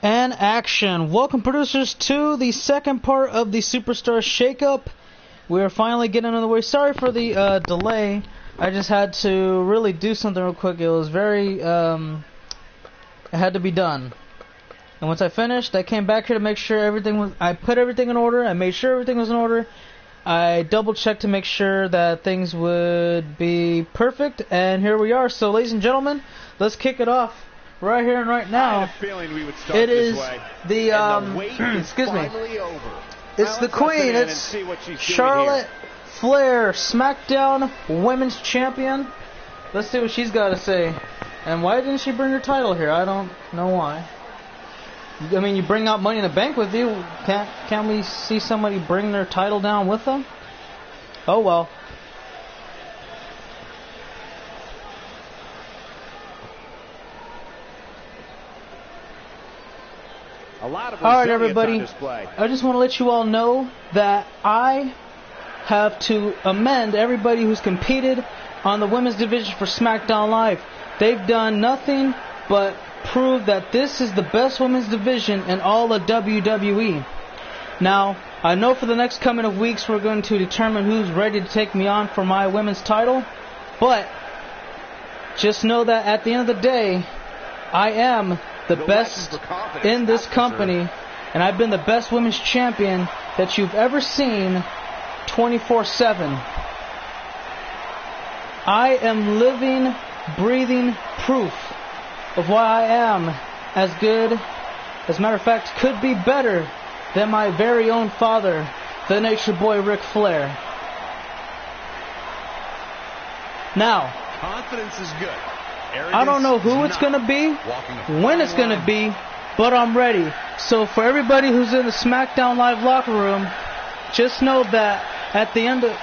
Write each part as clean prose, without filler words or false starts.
And action. Welcome, producers, to the second part of the Superstar Shakeup. We are finally getting on the way. Sorry for the delay. I just had to really do something real quick. It was very, it had to be done. And once I finished, I came back here to make sure everything was, I put everything in order. I made sure everything was in order. I double checked to make sure that things would be perfect. And here we are. So, ladies and gentlemen, let's kick it off. Right here and right now, I had a feeling we would start it is this way. the, wait excuse me, over. it's the Queen, it's Charlotte Flair, SmackDown Women's Champion. Let's see what she's got to say. And why didn't she bring her title here? I don't know why. I mean, you bring out Money in the Bank with you. Can't we see somebody bring their title down with them? Oh well. Alright, everybody, I just want to let you all know that I have to amend everybody who's competed on the women's division for SmackDown Live. They've done nothing but prove that this is the best women's division in all of WWE. Now, I know for the next coming of weeks we're going to determine who's ready to take me on for my women's title, but just know that at the end of the day, I am the best in this company, and I've been the best women's champion that you've ever seen 24/7. I am living, breathing proof of why I am as good, as a matter of fact, could be better than my very own father, the Nature Boy Ric Flair. Now, confidence is good. I don't know who it's going to be, when it's going to be, but I'm ready. So for everybody who's in the SmackDown Live locker room, just know that at the end of...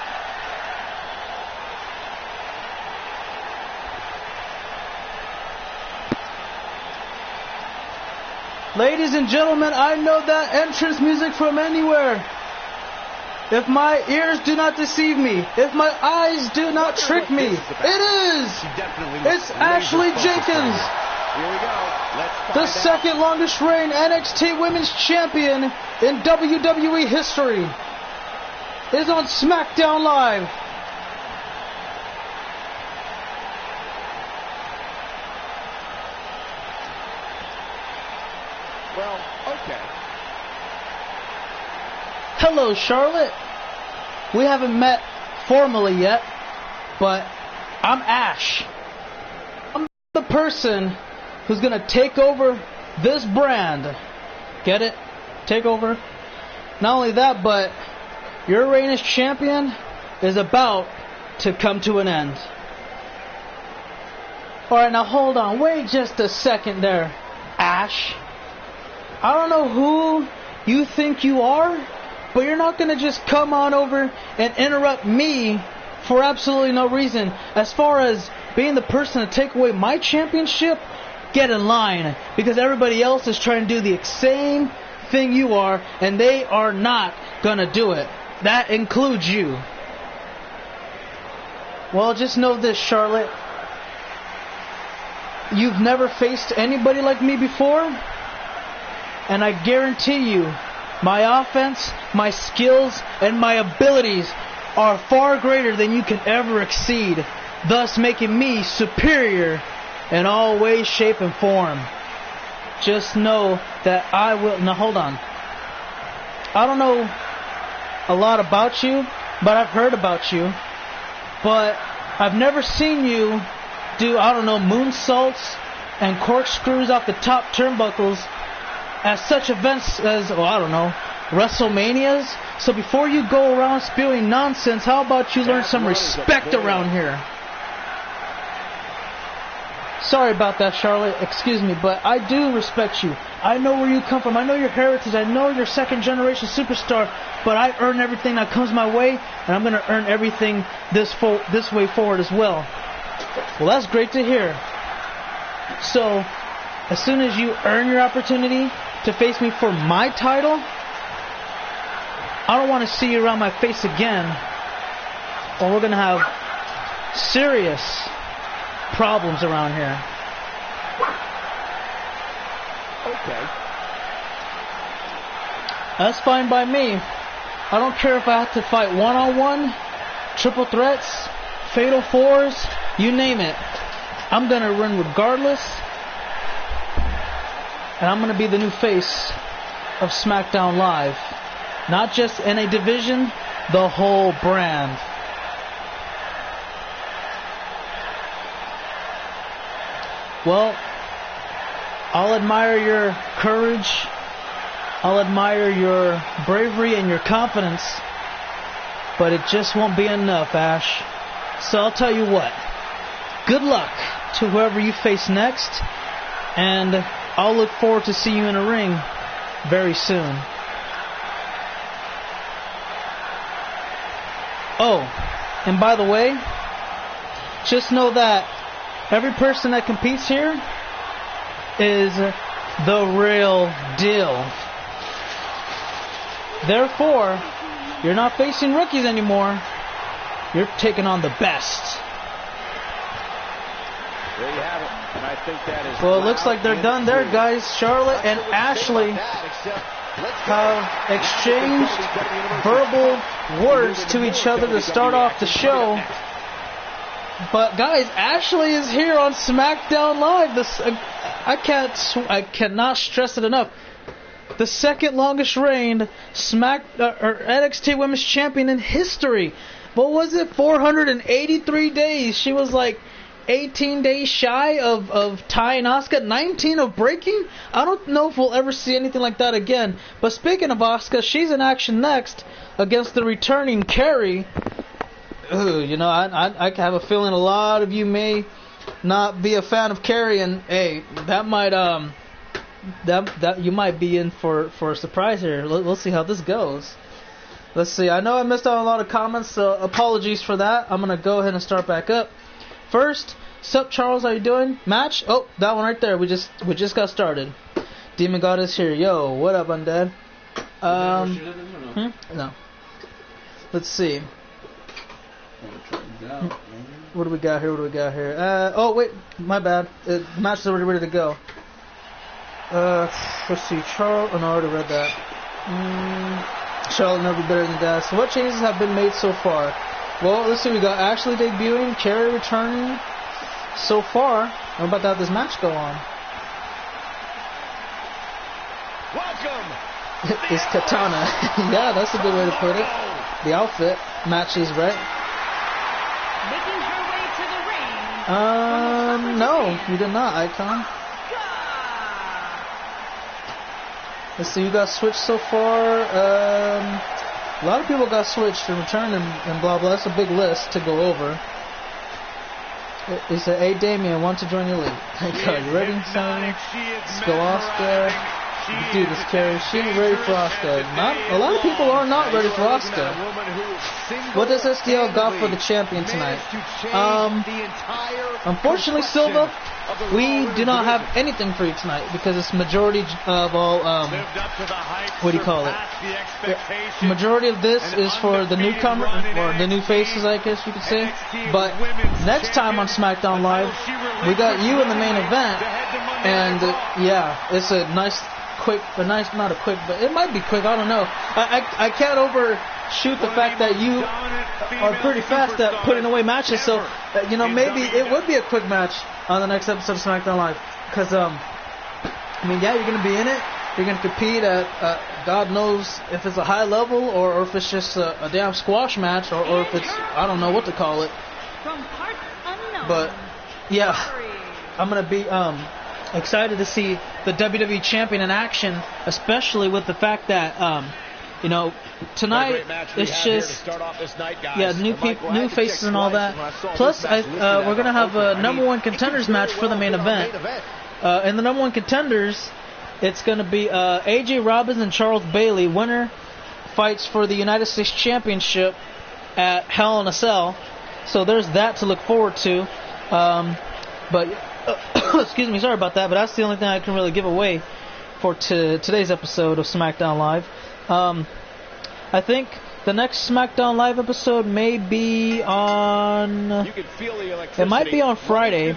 Ladies and gentlemen, I know that entrance music from anywhere. If my ears do not deceive me, if my eyes do not trick me, it is! It's Ashley Jenkins, the second longest reigning NXT Women's Champion in WWE history, is on SmackDown Live. Well, okay. Hello, Charlotte. We haven't met formally yet, but I'm Ash. I'm the person who's going to take over this brand. Get it? Take over. Not only that, but your reign as champion is about to come to an end. Alright, now hold on. Wait just a second there, Ash. I don't know who you think you are, but you're not going to just come on over and interrupt me for absolutely no reason. As far as being the person to take away my championship, get in line. Because everybody else is trying to do the same thing you are, and they are not going to do it. That includes you. Well, just know this, Charlotte. You've never faced anybody like me before, and I guarantee you, my offense, my skills, and my abilities are far greater than you can ever exceed, thus making me superior in all ways, shape, and form. Just know that I will... Now, hold on. I don't know a lot about you, but I've heard about you. But I've never seen you do, I don't know, moonsaults and corkscrews off the top turnbuckles at such events as, oh, I don't know, WrestleManias. So before you go around spewing nonsense, how about you learn some respect around here? Sorry about that, Charlotte. Excuse me, but I do respect you. I know where you come from. I know your heritage. I know you're second-generation superstar. But I earn everything that comes my way, and I'm going to earn everything this way forward as well. Well, that's great to hear. So, as soon as you earn your opportunity to face me for my title, I don't want to see you around my face again, or we're going to have serious problems around here. Okay. That's fine by me. I don't care if I have to fight one-on-one, triple threats, fatal fours, you name it. I'm going to win regardless. And I'm going to be the new face of SmackDown Live. Not just in a division, the whole brand. Well, I'll admire your courage. I'll admire your bravery and your confidence. But it just won't be enough, Ash. So I'll tell you what. Good luck to whoever you face next. And I'll look forward to seeing you in a ring very soon. Oh, and by the way, just know that every person that competes here is the real deal. Therefore, you're not facing rookies anymore. You're taking on the best. There you have it. And I think that is well, it looks like they're done there, guys. Charlotte and Ashley have exchanged verbal words to each other to start off the show. But guys, Ashley is here on SmackDown Live. I cannot stress it enough. The second longest reigned NXT Women's Champion in history. What was it? 483 days. She was like 18 days shy of tying Asuka, 19 of breaking. I don't know if we'll ever see anything like that again. But speaking of Asuka, she's in action next against the returning Carrie. You know, I have a feeling a lot of you may not be a fan of Carrie, and hey, that might that you might be in for a surprise here. We'll see how this goes. Let's see. I know I missed out on a lot of comments, so apologies for that. I'm gonna go ahead and start back up. First, sup Charles, how you doing? Match? Oh, that one right there. We just got started. Demon God is here. Yo, what up, Undead? No. Let's see. What do we got here? Oh, wait, my bad. The match is already ready to go. Let's see. Charles. Oh, no, I already read that. Charlotte never be better than that. So what changes have been made so far? Well, let's see. We got Ashley debuting, Carrie returning. So far, I'm about to have this match go on. Welcome. It's Katana. Yeah, that's a good way to put it. The outfit matches, right? Making her way to the ring. No, you did not, Icon. Let's see, you got switched so far. A lot of people got switched and returned and blah blah. That's a big list to go over. He said, hey Damien, want to join your league? Are you ready, Sonny? Let's go, Asuka. Dude, this Carrie, she ain't ready for Asuka. A lot of people are not ready for Asuka. What does SDL got for the champion tonight? Unfortunately, Silva, we do not have anything for you tonight because it's majority of all, what do you call it? Majority of this is for the newcomer, or the new faces, I guess you could say. But next time on SmackDown Live, we got you in the main event, and yeah, it's a nice, quick, not a quick, but it might be quick, I don't know. I can't overshoot the fact that you are pretty fast at putting away matches, so, maybe it would be a quick match on the next episode of SmackDown Live. Because, yeah, you're going to be in it. You're going to compete at, God knows if it's a high level or if it's just a damn squash match or if it's, I don't know what to call it. From parts unknown. But, yeah, I'm going to be excited to see the WWE Champion in action, especially with the fact that, tonight it's just, new faces and all that. Plus, we're going to have a number one contenders match for the main event. And the number one contenders, it's going to be AJ Robbins and Charles Bailey. Winner fights for the United States Championship at Hell in a Cell. So there's that to look forward to. But excuse me, sorry about that, but that's the only thing I can really give away for today's episode of SmackDown Live. I think The next SmackDown Live episode may be on... It might be on Friday,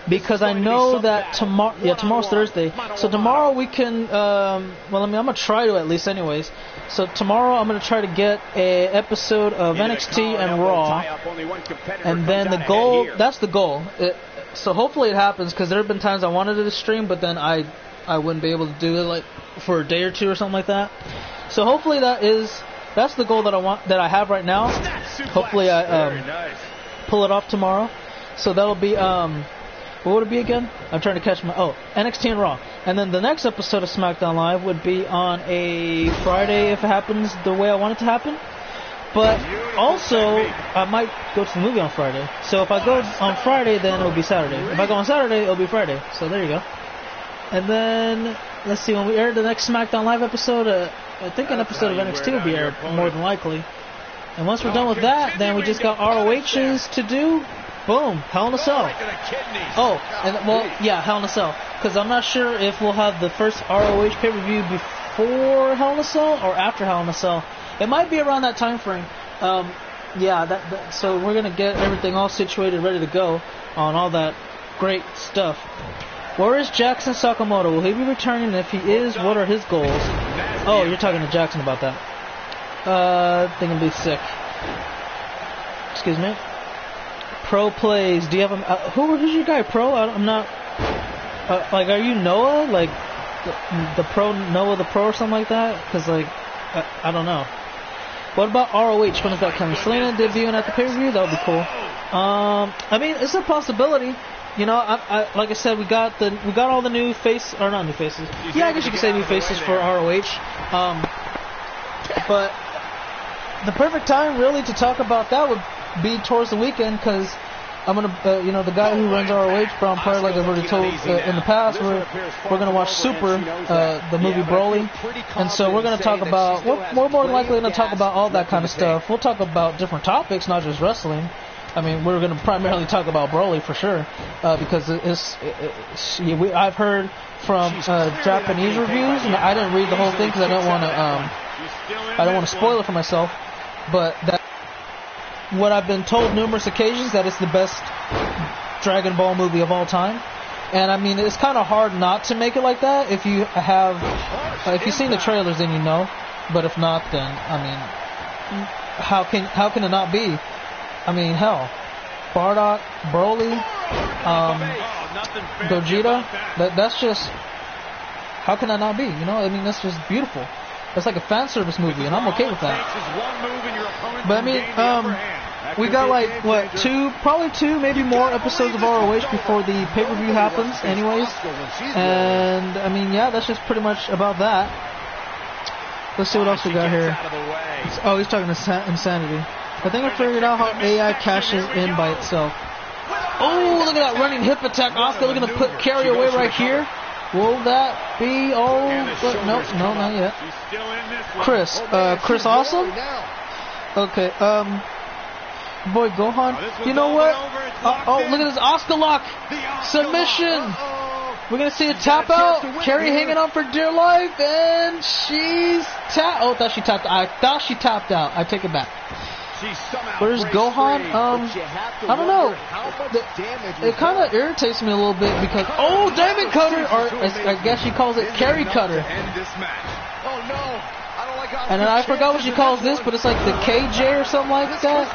because I know that tomorrow... Yeah, tomorrow's Thursday. So tomorrow we can... well, I mean, I'm going to try to at least anyways. So tomorrow I'm going to try to get a episode of NXT and Raw. And then the goal... That's the goal. So hopefully it happens, because there have been times I wanted to stream, but then I wouldn't be able to do it like for a day or two or something like that. So hopefully that's the goal that I have right now. Hopefully I pull it off tomorrow. So that'll be what would it be again? I'm trying to catch NXT and Raw. And then the next episode of SmackDown Live would be on a Friday if it happens the way I want it to happen. But also, I might go to the movie on Friday. So if I go on Friday, then it'll be Saturday. If I go on Saturday, it'll be Friday. So there you go. And then, let's see, when we air the next SmackDown Live episode, I think an episode of NXT will be aired, more than likely. And once we're done with that, then we just got ROHs to do. Boom, Hell in a Cell. Oh, and well, yeah, Hell in a Cell. Because I'm not sure if we'll have the first ROH pay-per-view before Hell in a Cell or after Hell in a Cell. It might be around that time frame. Yeah, so we're going to get everything all situated, ready to go on all that great stuff. Where is Jackson Sakamoto? Will he be returning? If he is, what are his goals? Oh, you're talking to Jackson about that. I think it'll be sick. Excuse me. Pro plays. Do you have him? Who's your guy? Pro? I'm not. Like, are you Noah? Like the Pro, Noah the Pro, or something like that? Because I don't know. What about ROH? When is that coming? Selena debuting at the pay-per-view? That would be cool. I mean, it's a possibility. You know, like I said, we got all the new not new faces. Yeah, I guess you could say new faces for ROH. But the perfect time, really, to talk about that would be towards the weekend, because I'm gonna, the guy who runs ROH, Brown Pryor, like I've already told in the past, we're gonna watch Super, the movie Broly, and so we're gonna talk about, we're more than likely gonna talk about all that kind of stuff. We'll talk about different topics, not just wrestling. I mean, we're going to primarily talk about Broly for sure, because I've heard from Japanese reviews, and I didn't read the whole thing because I don't want to spoil it for myself. But that what I've been told numerous occasions, that it's the best Dragon Ball movie of all time. And I mean, it's kind of hard not to make it like that. If you have, if you've seen the trailers, then you know. But if not, then I mean, how can it not be? I mean, hell, Bardock, Broly, Gogeta, that's just, how can that not be? You know, I mean, that's just beautiful. It's like a fan service movie, and I'm okay with that. But I mean, we got like, probably two, maybe more episodes of ROH before the pay-per-view happens anyways. And, I mean, yeah, that's just pretty much about that. Let's see what else we got here. Oh, he's talking Insanity. I think I figured out how AI cashes in by itself. Oh, look at that running hip attack. Asuka looking to put Carrie away right here. Will that be? Oh, nope, no, not yet. Chris Awesome? Okay, boy, Gohan. You know what? Oh, look at this Asuka lock. Submission. We're going to see a tap out. Carrie hanging on for dear life, and she's tapped. Oh, I thought she tapped out. I take it back. Where's Gohan? I don't know. It kind of irritates me a little bit because, oh, Diamond Cutter, or I guess she calls it Carry Cutter. And then I forgot what she calls this, but it's like the KJ or something like that.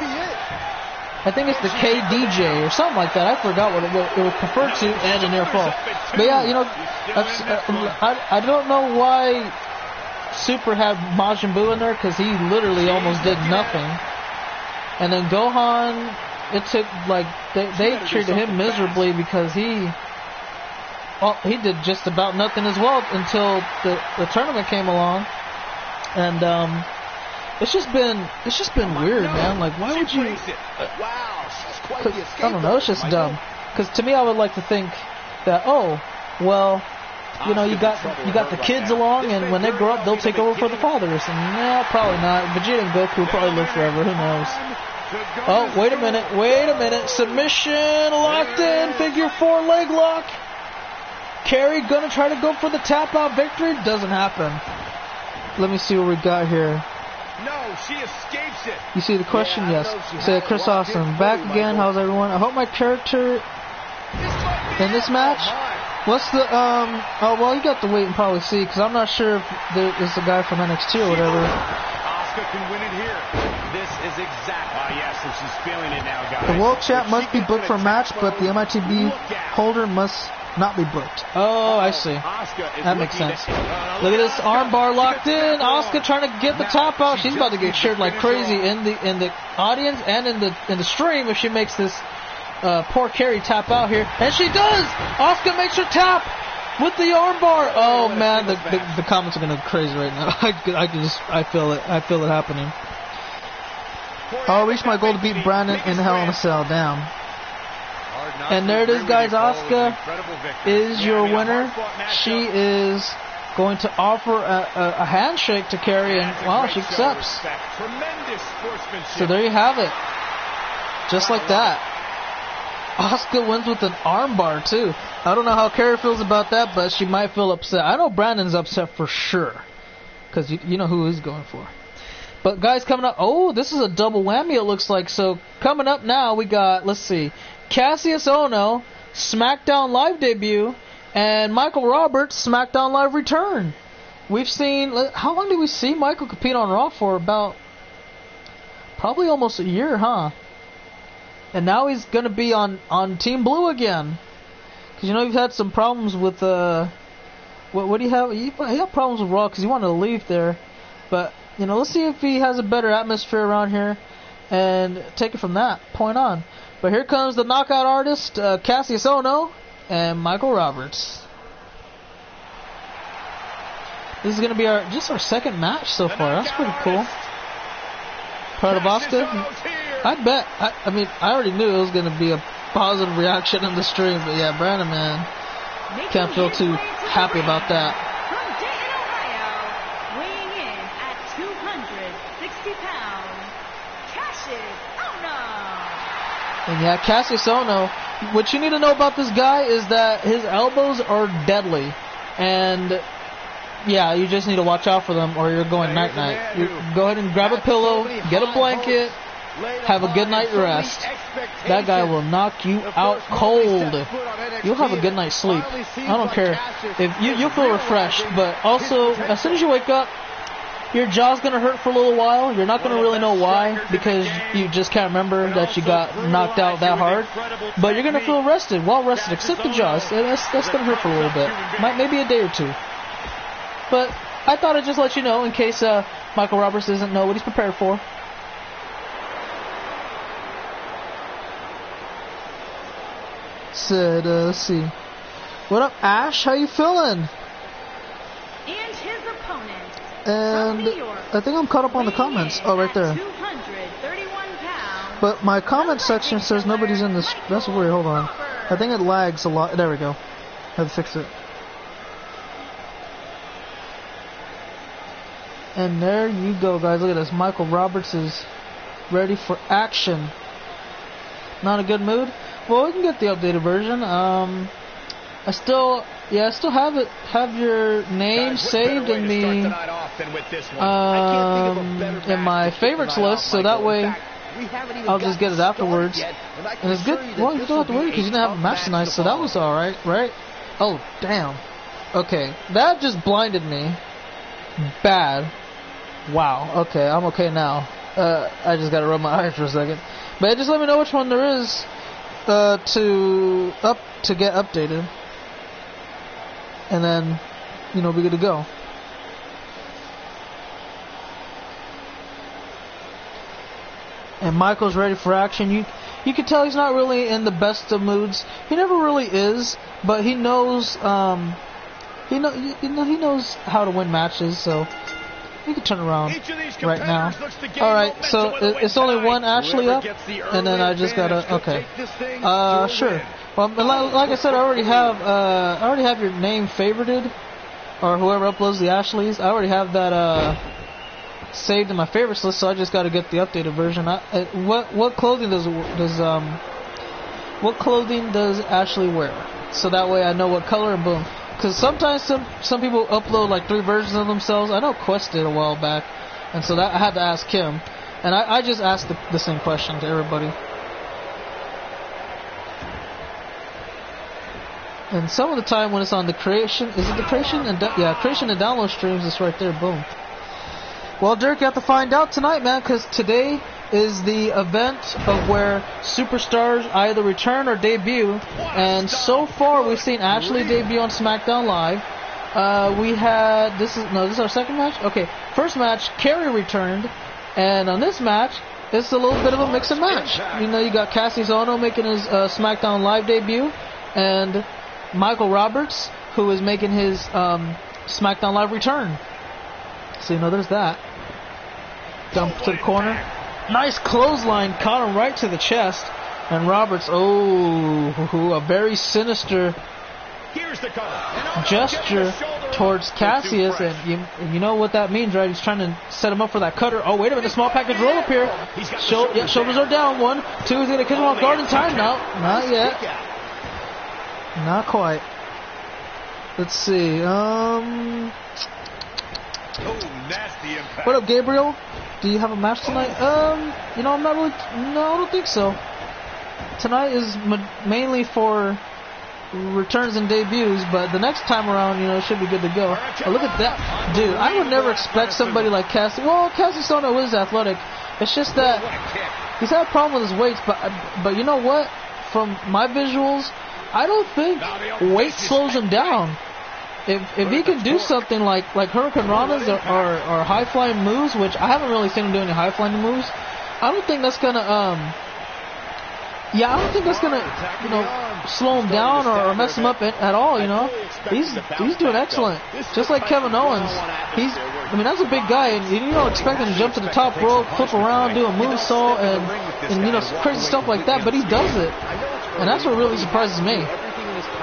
I think it's the KDJ or something like that. I forgot what it was preferred to, and a near fall. But yeah, you know, I don't know why Super had Majin Buu in there, because he literally almost did nothing. And then Gohan, it took, like, they treated him miserably because he did just about nothing as well until the tournament came along. And it's just been weird, man. Like, why would you? I don't know. It's just dumb. Because to me, I would like to think that, oh, well, you know, you got the kids along, and when they grow up, they'll take over for the fathers. And no, probably not. Vegeta and Goku will probably live forever. Who knows? Oh, wait a minute. Submission locked in. Figure 4 leg lock. Carrie gonna try to go for the tap out victory. Doesn't happen. Let me see what we got here. No, she escapes it. You see the question? Yeah, Yes. Say Chris Austin. Back again. How's everyone? I hope my character in this match. What's the Oh well, you got to wait and probably see, because I'm not sure if there is a guy from NXT or whatever. Asuka can win it here. This is exactly. Yes, and she's feeling it now, guys. The World Champ must be booked for a match, but the MITB holder must not be booked. Oh, I see. That makes sense. Look at this armbar locked in. Asuka trying to get the tap out. She's about to get cheered like crazy in the audience and in the stream if she makes this poor Carrie tap out here, and she does. Asuka makes her tap with the armbar. Oh man, the comments are gonna go crazy right now. I feel it happening. I'll reach my goal to beat Brandon in Hell in a Cell. Damn. And there it is, guys. Asuka is your winner. She is going to offer a handshake to Carrie, and wow, she accepts. So there you have it. Just like that. Asuka wins with an armbar too. I don't know how Carrie feels about that, but she might feel upset. I know Brandon's upset for sure, because you know who he's going for. But guys, coming up, oh, this is a double whammy it looks like. So coming up now, we got, let's see, Cassius Ohno, SmackDown Live debut, and Michael Roberts, SmackDown Live return. We've seen, how long did we see Michael compete on Raw for? About probably almost a year, huh? And now he's going to be on Team Blue again. Because you know you've had some problems with, what do you have? You have problems with Raw because you wanted to leave there. But, you know, let's see if he has a better atmosphere around here and take it from that point on. But here comes the knockout artist, Cassius Ohno and Michael Roberts. This is going to be our second match so far. That's pretty cool. Proud of Asuka. I'd bet. I mean, I already knew it was going to be a positive reaction in the stream, but yeah, Brandon, man, can't feel too happy about that. From Dayton, Ohio, weighing in at 260 pounds, Cassius Ohno. And yeah, Cassius Ohno, what you need to know about this guy is that his elbows are deadly. And yeah, you just need to watch out for them or you're going night-night. Go ahead and grab a pillow, get a blanket, have a good night rest. That guy will knock you out cold. You'll have a good night's sleep. I don't care. If you'll feel refreshed, but also, as soon as you wake up, your jaw's going to hurt for a little while. You're not going to really know why, because you just can't remember that you got knocked out that hard. But you're going to feel rested, well rested, except the jaws. That's going to hurt for a little bit. Maybe a day or two. But I thought I'd just let you know in case Michael Roberts doesn't know what he's prepared for. Said, let's see. What up, Ash? How you feeling? And his opponent, And from New York, I think I'm caught up on the comments. Oh, right there. 231 pounds. But my comment section says nobody's in this. That's weird. Hold on. I think it lags a lot. There we go. Had to fix it. And there you go, guys. Look at this. Michael Roberts is ready for action. Not a good mood? Well, we can get the updated version. I still have your name saved in the in my favorites list, so that way I'll just get it afterwards. And it's good. Well, you don't have to worry because you didn't have a match tonight, so that was all right, right? Oh, damn. Okay, that just blinded me. Bad. Wow. Okay, I'm okay now. I just gotta rub my eyes for a second. But just let me know which one there is to get updated, and then we're good to go. And Michael's ready for action. You can tell he's not really in the best of moods. He never really is, but he knows he knows how to win matches, so he can turn around right now. Alright, so it's only one Ashley up, and then I just gotta, okay. Sure. Well, like I said, I already have your name favorited, or whoever uploads the Ashleys. I already have that saved in my favorites list, so I just gotta get the updated version. What clothing does Ashley wear? So that way I know what color, and boom. Because sometimes some people upload like 3 versions of themselves. I know Quest did a while back. And so that I had to ask him. And I just asked the same question to everybody. And some of the time when it's on the creation, is it the creation? Creation and download streams, it's right there, boom. Well, Dirk, you have to find out tonight, man, because today is the event of where superstars either return or debut. And so far, we've seen Ashley debut on SmackDown Live. We had, this is our second match? Okay, first match, Kerry returned. And on this match, it's a little bit of a mix and match. You know, you got Cassius Ohno making his SmackDown Live debut. And Michael Roberts, who is making his SmackDown Live return. So, you know, there's that. Dump to the corner. Nice clothesline, caught him right to the chest. And Roberts, a very sinister gesture towards Cassius. And you know what that means, right? He's trying to set him up for that cutter. Oh, wait a minute, small package roll up here. Shoulders are down. 1, 2, he's going to catch him off guard in time now. Not yet. Not quite. Let's see. What up, Gabriel? Do you have a match tonight? You know, I'm not really. No, I don't think so. Tonight is mainly for returns and debuts, but the next time around, you know, it should be good to go. Oh, look at that, dude! I would never expect somebody like Cassius. Well, Cassius Ohno is athletic. It's just that he's had a problem with his weights, but you know what? From my visuals, I don't think weight slows him down. If he can do something like Hurricane Rana's or high flying moves, which I haven't really seen him do any high flying moves, I don't think that's gonna you know, slow him down or mess him up at all. You know, he's doing excellent. Just like Kevin Owens, that's a big guy, and you don't expect him to jump to the top rope, flip around, do a moonsault, and you know, crazy stuff like that. But he does it, and that's what really surprises me.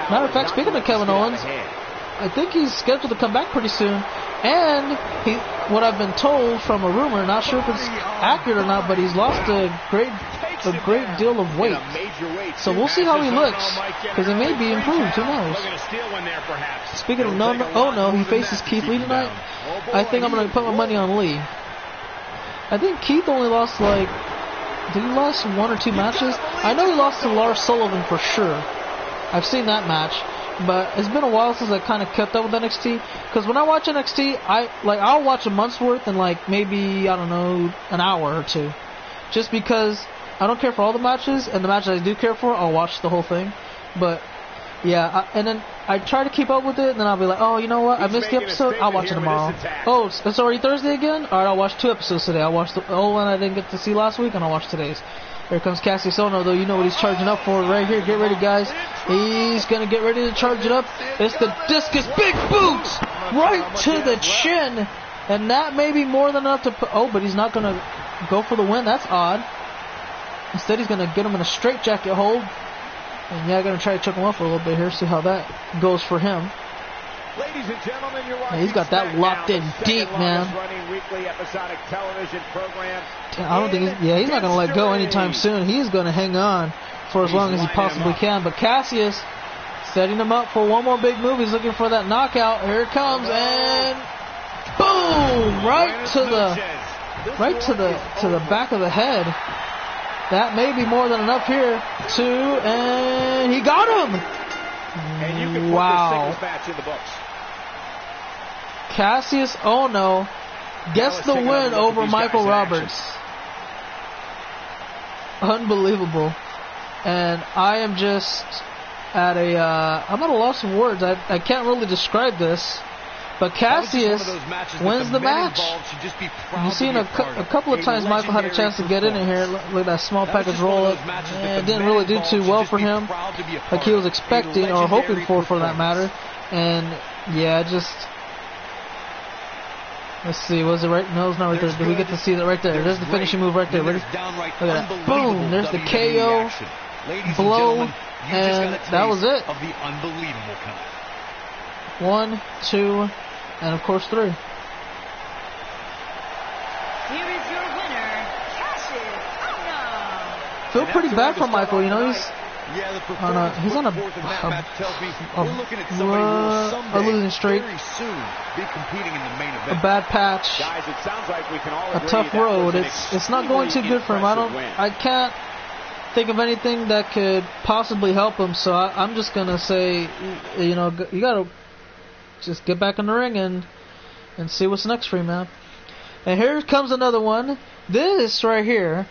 Matter of fact, speaking of Kevin Owens, I think he's scheduled to come back pretty soon. And what I've been told from a rumor, not sure if it's accurate or not, but he's lost a great deal of weight. So we'll see how he looks, because it may be improved. Who knows? Speaking of no, he faces Keith Lee tonight. I think I'm going to put my money on Lee. I think Keith only lost did he lost 1 or 2 matches? I know he lost to Lars Sullivan for sure. I've seen that match. But it's been a while since I kind of kept up with NXT. Because when I watch NXT, I'll watch a month's worth in maybe, I don't know, an hour or 2. Just because I don't care for all the matches, and the matches I do care for, I'll watch the whole thing. But yeah, and then I try to keep up with it, and then I'll be like, oh, you know what? I missed the episode. I'll watch it tomorrow. Oh, it's already Thursday again. All right, I'll watch 2 episodes today. I'll watch the old one I didn't get to see last week, and I'll watch today's. Here comes Cassius Ohno, though. You know what he's charging up for right here. Get ready, guys. He's going to get ready to charge it up. It's the discus big boot right to the chin. And that may be more than enough to put... Oh, but he's not going to go for the win. That's odd. Instead, he's going to get him in a straitjacket hold. And yeah, going to try to choke him up for a little bit here. See how that goes for him. Ladies and gentlemen, you're watching he's got that locked in deep, man. I don't think he's not going to let go anytime soon. He's going to hang on for as long as he possibly can. But Cassius setting him up for one more big move. He's looking for that knockout. Here it comes, and boom! Right to the back of the head. That may be more than enough here. 2, and he got him. And you can put this singles match in the books. Cassius Ohno gets the win over Michael Roberts. Unbelievable. And I am just I'm at a loss of words. I can't really describe this. But Cassius wins the match. You've seen a couple of times Michael had a chance to get in here. Look at that small package roll up. It didn't really do too well for him, like he was expecting or hoping for that matter. And yeah, just let's see. Was it right? No, it's not right there. Did we get to see that right there? There's the finishing move right there. Ready? Look at that. Boom! There's the KO blow, and that was it. 1, 2. And of course 3. Here is your winner, Cassius Ohno. Feel pretty bad for Michael, you know, Yeah, the performance he's on a forth in that match tells me we're looking at somebody who will someday, losing streak. very soon, be competing in the main event. A bad patch. Guys, it sounds like we can all a agree tough that road. was It's not going too good for him. I can't think of anything that could possibly help him. So I'm just gonna say, you gotta just get back in the ring and see what's next for you, man. And here comes another one. This right here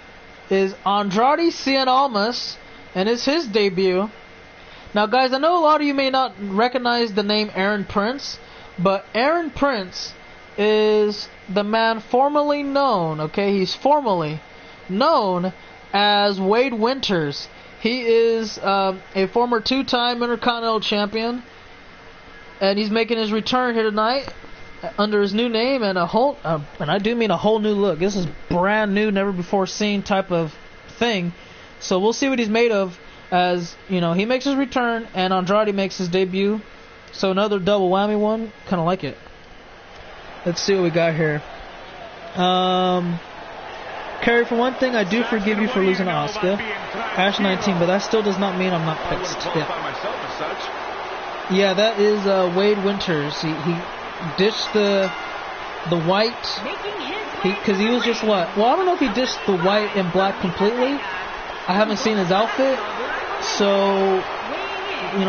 is Andrade Cien Almas, and it's his debut. Now, guys, I know a lot of you may not recognize the name Aaron Prince, but Aaron Prince is the man formerly known, okay, he's formerly known as Wade Winters. He is a former two-time Intercontinental Champion, and he's making his return here tonight under his new name and and I do mean a whole new look. This is brand new, never before seen type of thing. So we'll see what he's made of as, he makes his return and Andrade makes his debut. So another double whammy one. Kind of like it. Let's see what we got here. Kerry, for one thing, I do forgive you for losing to Asuka. Ash 19, but that still does not mean I'm not pissed. Yeah, that is Wade Winters. He ditched the white, because he was just what? Well, I don't know if he ditched the white and black completely. I haven't seen his outfit, so he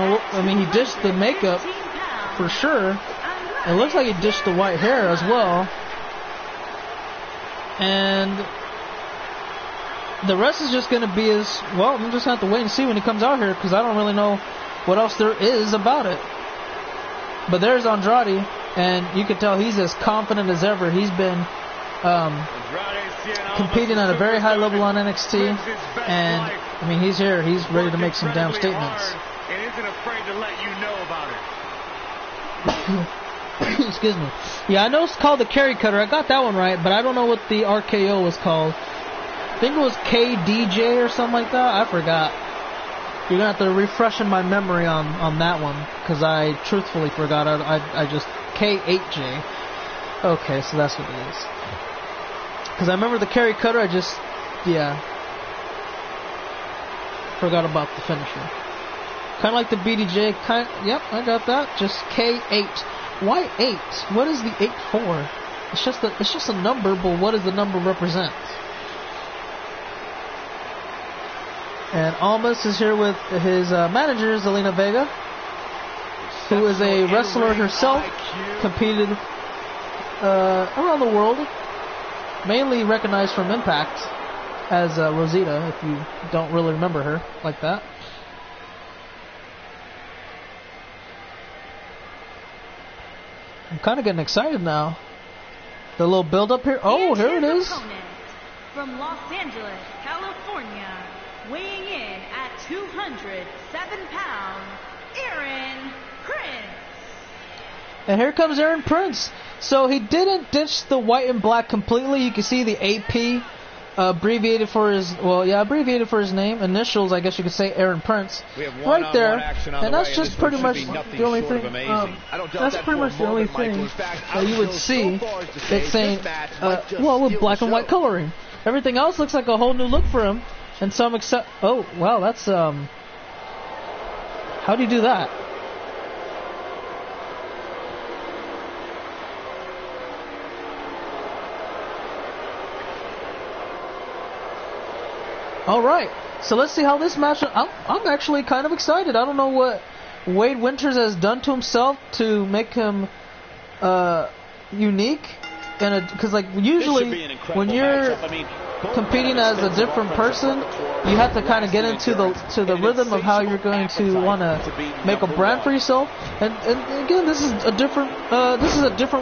ditched the makeup for sure. It looks like he ditched the white hair as well, and the rest is just going to be I'm just going to have to wait and see when he comes out here, because I don't really know what else there is about it. But there's Andrade, and you can tell he's as confident as ever. He's been competing at a very high level on NXT, and he's here. He's ready to make some damn statements. And isn't afraid to let you know about it. Excuse me. Yeah, I know it's called the Carry Cutter. I got that one right, but I don't know what the RKO was called. I think it was KDJ or something like that. I forgot. You're going to have to refresh in my memory on that one, because I truthfully forgot. I just... K8J. Okay, so that's what it is. Because I remember the Carry Cutter, forgot about the finisher. Kind of like the BDJ. Yep, I got that. Just K8. Why 8? What is the 8 for? It's just a number, but what does the number represent? And Almas is here with his manager, Zelina Vega, who is a wrestler herself, competed around the world, mainly recognized from Impact as Rosita, if you don't really remember her like that. I'm kind of getting excited now. The little build up here. Oh, here it is. From Los Angeles, California, weighing in at 207 pounds, Aaron Prince. And here comes Aaron Prince. So he didn't ditch the white and black completely. You can see the AP abbreviated for his name. Initials, I guess you could say, Aaron Prince. Right there. And that's just pretty much the only thing. That's pretty much the only thing that you would see. It's saying, with black and white coloring. Everything else looks like a whole new look for him. And some except, oh, wow, that's, how do you do that? All right, so let's see how this match. I'm actually kind of excited. I don't know what Wade Winters has done to himself to make him unique, and because usually when you're competing as a different person, you have to kind of get into the rhythm of how you're going to want to make a brand for yourself. And again, this is a different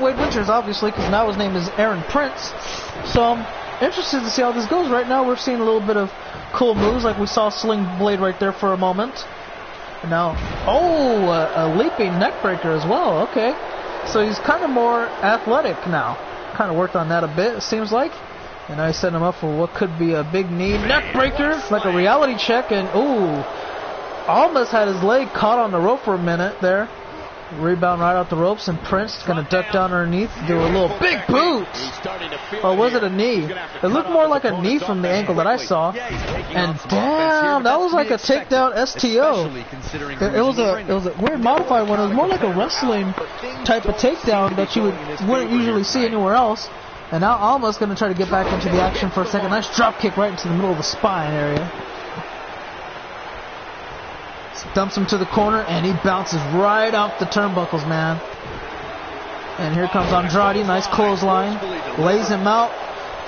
Wade Winters, obviously, because now his name is Aaron Prince. So I'm interested to see how this goes. Right now, we're seeing a little bit of cool moves, like we saw Sling Blade right there for a moment. And now, a leaping neckbreaker as well. Okay, so he's kind of more athletic now. Kind of worked on that a bit, it seems like. And I set him up for what could be a big knee neckbreaker, like a reality check. And almost had his leg caught on the rope for a minute there. Rebound right out the ropes, and Prince is going to duck down underneath, do a little big boot. Or was it a knee? It looked more like a knee from the angle that I saw. And damn, that was like a takedown STO. It was a weird modified one. It was more like a wrestling type of takedown that you wouldn't usually see anywhere else. And now Alma's going to try to get back into the action for a second. Nice drop kick right into the middle of the spine area. Dumps him to the corner, and he bounces right off the turnbuckles, man. And here comes Andrade, nice clothesline. Lays him out.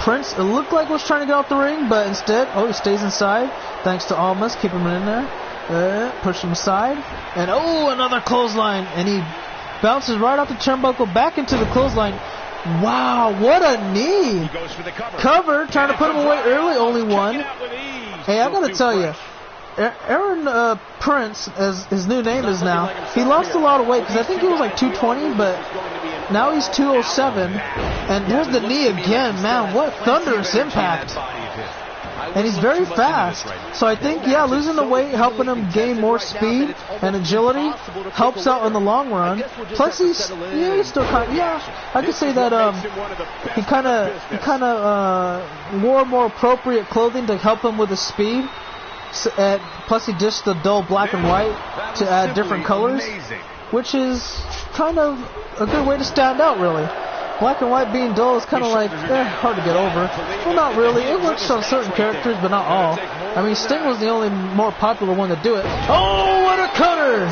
Prince, it looked like was trying to get off the ring, but instead, he stays inside. Thanks to Almas, keep him in there. Push him aside. And another clothesline. And he bounces right off the turnbuckle, back into the clothesline. Wow, what a knee. He goes for the Cover, trying to put him away early, only one. Hey, I gotta tell you, Aaron Prince, as his new name is now, he lost a lot of weight, because I think he was like 220, but now he's 207, and there's the knee again. Man, what thunderous impact. And he's very fast, so I think, losing the weight, helping him gain more speed and agility, helps out in the long run. Plus, he's still kind of, I could say that he kind of wore more appropriate clothing to help him with his speed. Plus, he dished the dull black and white to add different colors, which is kind of a good way to stand out, really. Black and white being dull is kind of like, hard to get over. Well, not really. It works on certain characters, but not all. I mean, Sting was the only more popular one to do it. Oh, what a cutter!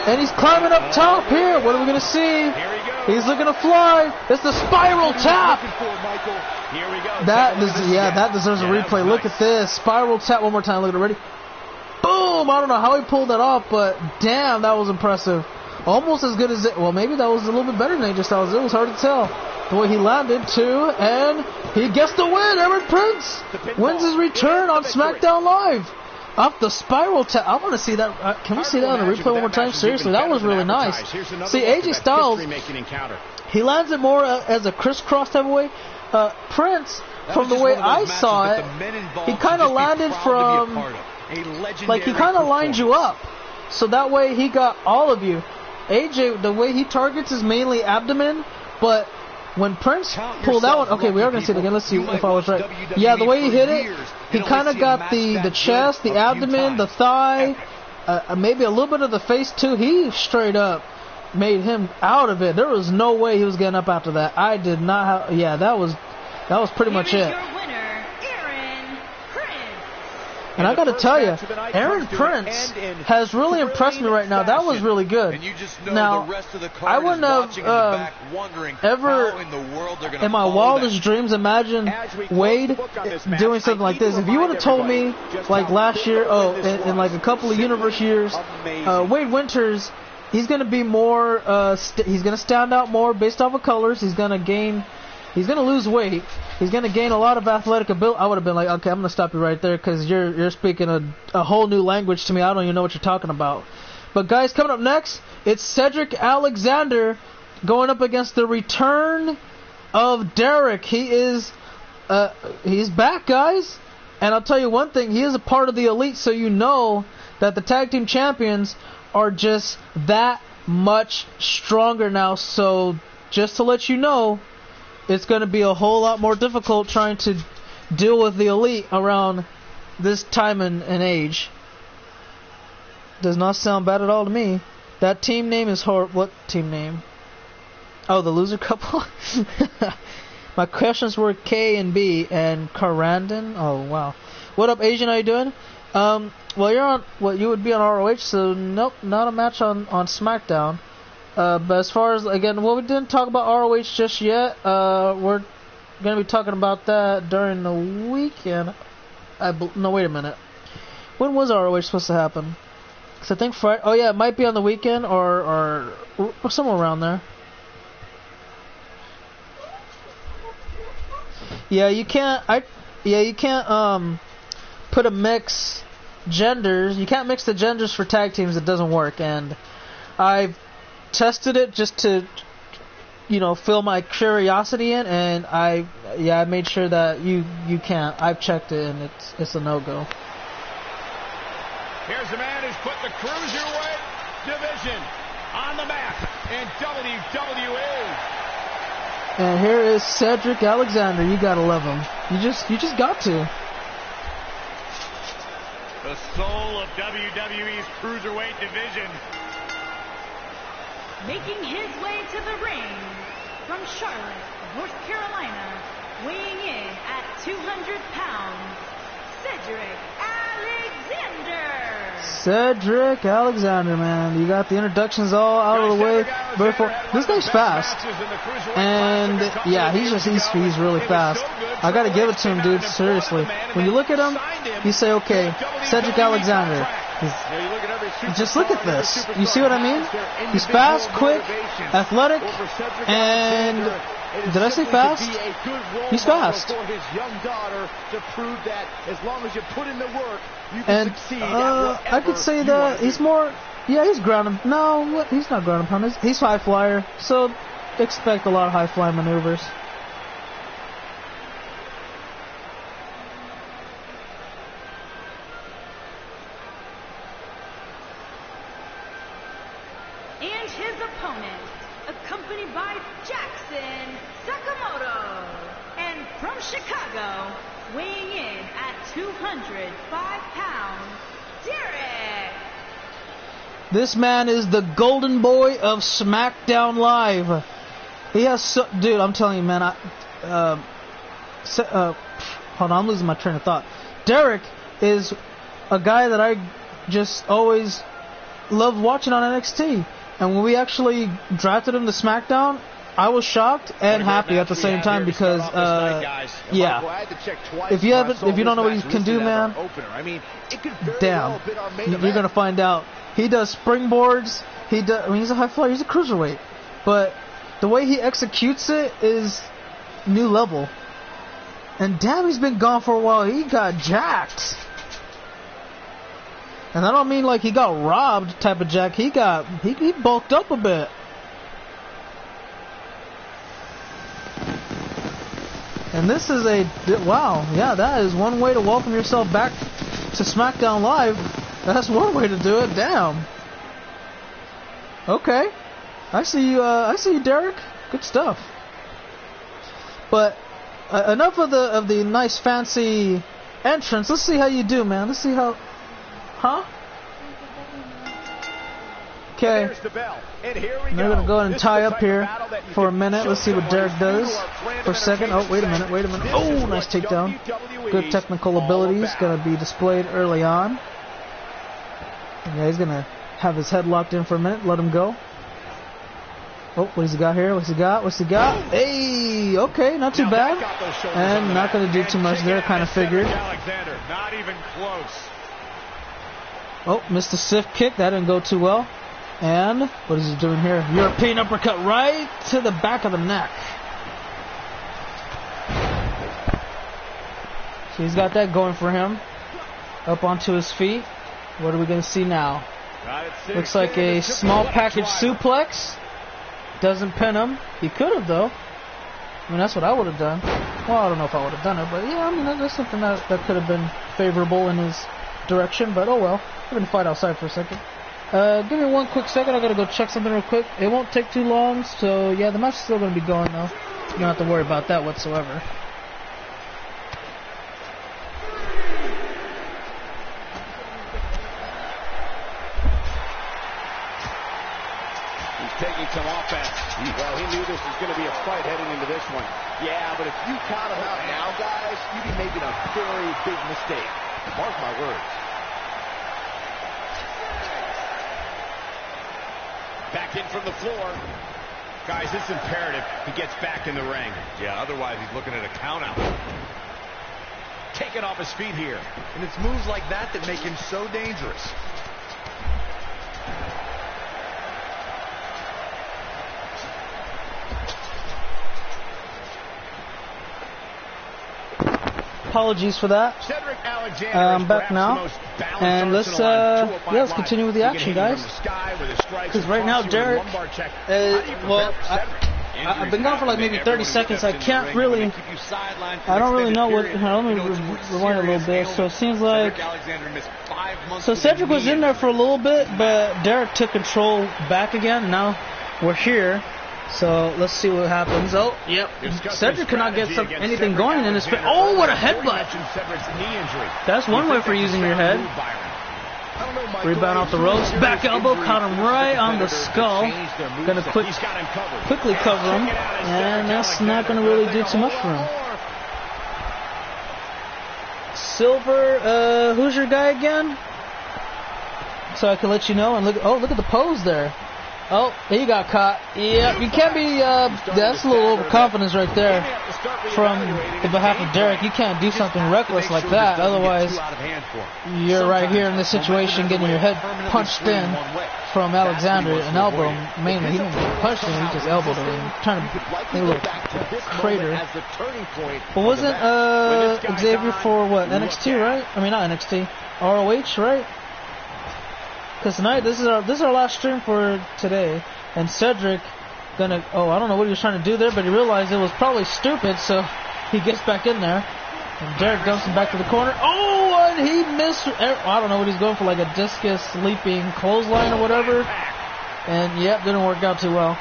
And he's climbing up top here. What are we going to see? He's looking to fly. It's the spiral tap. That deserves a replay. Look at this. Spiral tap one more time. Look at it. Ready? Boom! I don't know how he pulled that off, but damn, that was impressive. Almost as good as it. Well, maybe that was a little bit better than AJ Styles. It was hard to tell. The way he landed, too, and he gets the win. Aaron Prince wins his return on SmackDown Live. Off the spiral tap. I want to see that. Can we see that on the replay one more time? Seriously, that was really nice. See, AJ Styles, he lands it more as a crisscross type of way. Prince, from the way I saw it, he kind of landed from, like he kind of lined you up. So that way he got all of you. AJ, the way he targets is mainly abdomen, but when Prince pulled that one, okay, we are going to see it again. Let's see if I was right. Yeah, the way he hit it, he kind of got the chest, the abdomen, the thigh, maybe a little bit of the face too. He straight up made him out of it. There was no way he was getting up after that. I did not have, that was pretty much it. And I got to tell you, Aaron Prince has really impressed me right now. That was really good. Now, I wouldn't have ever in my wildest dreams imagined Wade doing something like this. If you would have told me, like last year, in like a couple of universe years, Wade Winters, he's going to be more, he's going to stand out more based off of colors. He's going to lose weight. He's going to gain a lot of athletic ability. I would have been like, okay, I'm going to stop you right there because you're speaking a whole new language to me. I don't even know what you're talking about. But guys, coming up next, it's Cedric Alexander going up against the return of Derek. He's back, guys. And I'll tell you one thing, he is a part of the Elite, so you know that the tag team champions are just that much stronger now. So just to let you know, it's going to be a whole lot more difficult trying to deal with the Elite around this time and age. Does not sound bad at all to me. That team name is what team name? Oh, the loser couple? My questions were K and B and Carandon. Oh, wow. What up, Asian? How you doing? Well, you would be on ROH, so nope, not a match on SmackDown. But as far as, again, we didn't talk about ROH just yet. We're going to be talking about that during the weekend. No, wait a minute. When was ROH supposed to happen? Because I think Friday. Oh, yeah, it might be on the weekend or somewhere around there. Yeah, you can't. You can't put a mix genders. You can't mix the genders for tag teams. It doesn't work. And I've tested it just to, fill my curiosity in, and I made sure that you can't. I've checked it, and it's a no-go. Here's the man who's put the Cruiserweight division on the map in WWE. And here is Cedric Alexander. You gotta love him. You just got to. The soul of WWE's Cruiserweight division. Making his way to the ring from Charlotte, North Carolina, weighing in at 200 pounds, Cedric Alexander. Cedric Alexander, man. You got the introductions all out of the way. Before this guy's fast. And yeah, he's really fast. I gotta give it to him, dude. Seriously. When you look at him, you say, okay, Cedric Alexander. Just look at this. You see what I mean? He's fast, quick, athletic, and did I say fast? He's fast. And I could say that he's more. Yeah, he's ground. No, he's not ground and pound. He's high flyer. So expect a lot of high fly maneuvers. And his opponent, accompanied by Jackson Sakamoto, and from Chicago, weighing in at 205 pounds, Derek. This man is the golden boy of SmackDown Live. He has dude, I'm telling you, man. Hold on, I'm losing my train of thought. Derek is a guy that I just always loved watching on NXT. And when we actually drafted him to SmackDown, I was shocked and happy at the same time because, yeah. If you don't know what he can do, man, damn, you're gonna find out. He does springboards. He's a high flyer. He's a cruiserweight, but the way he executes it is new level. And damn, he's been gone for a while. He got jacked. And I don't mean like he got robbed type of jack. He bulked up a bit. And this is wow, yeah, that is one way to welcome yourself back to SmackDown Live. That's one way to do it. Damn. Okay, I see you, Derek. Good stuff. But enough of the nice fancy entrance. Let's see how you do, man. Let's see how. Huh? Okay. We're going to go ahead and tie up here for a minute. Let's see what Derek does for a second. Oh, wait a minute. Oh, nice takedown. Good technical abilities going to be displayed early on. Yeah, he's going to have his head locked in for a minute. Let him go. Oh, what does he got here? What's he got? Hey, okay, not too bad. And not going to do too much there, kind of figured. Not even close. Oh, missed the stiff kick. That didn't go too well. And what is he doing here? European uppercut right to the back of the neck. So he's got that going for him. Up onto his feet. What are we going to see now? Looks like a small package suplex. Doesn't pin him. He could have, though. I mean, that's what I would have done. Well, I don't know if I would have done it, but yeah, I mean, that's something that could have been favorable in his direction, but oh well. We're going to fight outside for a second. Give me one quick second. I got to go check something real quick. It won't take too long, so yeah, the match is still going to be going, though. You don't have to worry about that whatsoever. Taking some offense. Well, he knew this was going to be a fight heading into this one. Yeah, but if you count him out now, guys, you'd be making a very big mistake. Mark my words. Back in from the floor. Guys, it's imperative he gets back in the ring. Yeah, otherwise he's looking at a count out. Taking off his feet here. And it's moves like that that make him so dangerous. Apologies for that. I'm back now, and let's continue with the action, guys. Because right now, Derek, I've been gone for like maybe 30 seconds. I can't really. I don't really know what. Let me rewind a little bit. So it seems like. So Cedric was in there for a little bit, but Derek took control back again. Now we're here. So let's see what happens. Oh, yep. Cedric cannot get anything going in his face. Oh, what a headbutt! That's one way for using your head. Rebound off the ropes. Back elbow, caught him right on the skull. Gonna quickly cover him, and that's not gonna really do too much for him. Silver, who's your guy again? So I can let you know. And look at the pose there. Oh, he got caught. Yeah, you can't be, that's a little overconfidence right there from the behalf of Derek. You can't do something reckless like that, otherwise you're right here in this situation getting your head punched in from Alexander, an elbow mainly. He didn't punch him, he just elbowed him, trying to make a little crater. But wasn't Xavier for what, NXT, right? I mean, not NXT, ROH, right? Because tonight, this is our last stream for today, and Cedric I don't know what he was trying to do there, but he realized it was probably stupid, so he gets back in there, and Derek dumps him back to the corner. Oh, and he missed. I don't know what he's going for, like a discus leaping clothesline or whatever, and yep, didn't work out too well.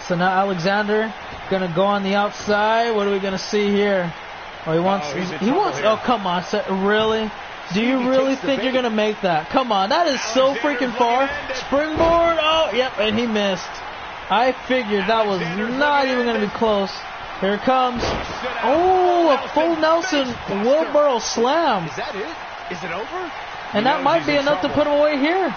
So now Alexander gonna go on the outside. What are we gonna see here? Oh, he wants. Oh, come on, really? Do you really think you're going to make that? Come on, that is so freaking far. Springboard, oh, yep, and he missed. I figured that was not even going to be close. Here it comes. Oh, a full Nelson Wheelbarrow slam. Is that it? Is it over? And that might be enough to put him away here.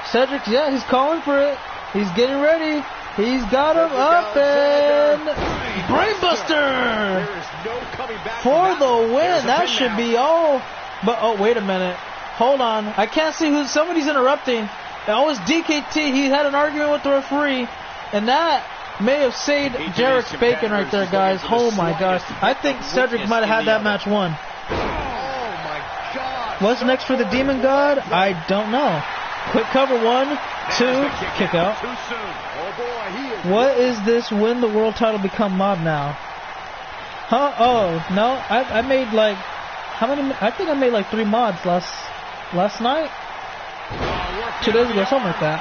Cedric, yeah, he's calling for it. He's getting ready. He's got him up, and Brainbuster for the win. That should be all. But, oh, wait a minute. Hold on. I can't see who. Somebody's interrupting. Oh, it's DKT. He had an argument with the referee. And that may have saved Derek's bacon right there, guys. Oh, my gosh. I think Cedric might have had that match won. Oh, my God. What's next for the Demon God? I don't know. Quick cover. 1, 2. Kick out. What is this win the world title become mob now? Huh? Oh, no. I made like... How many? I think I made like 3 mods last night, 2 days ago, something like that.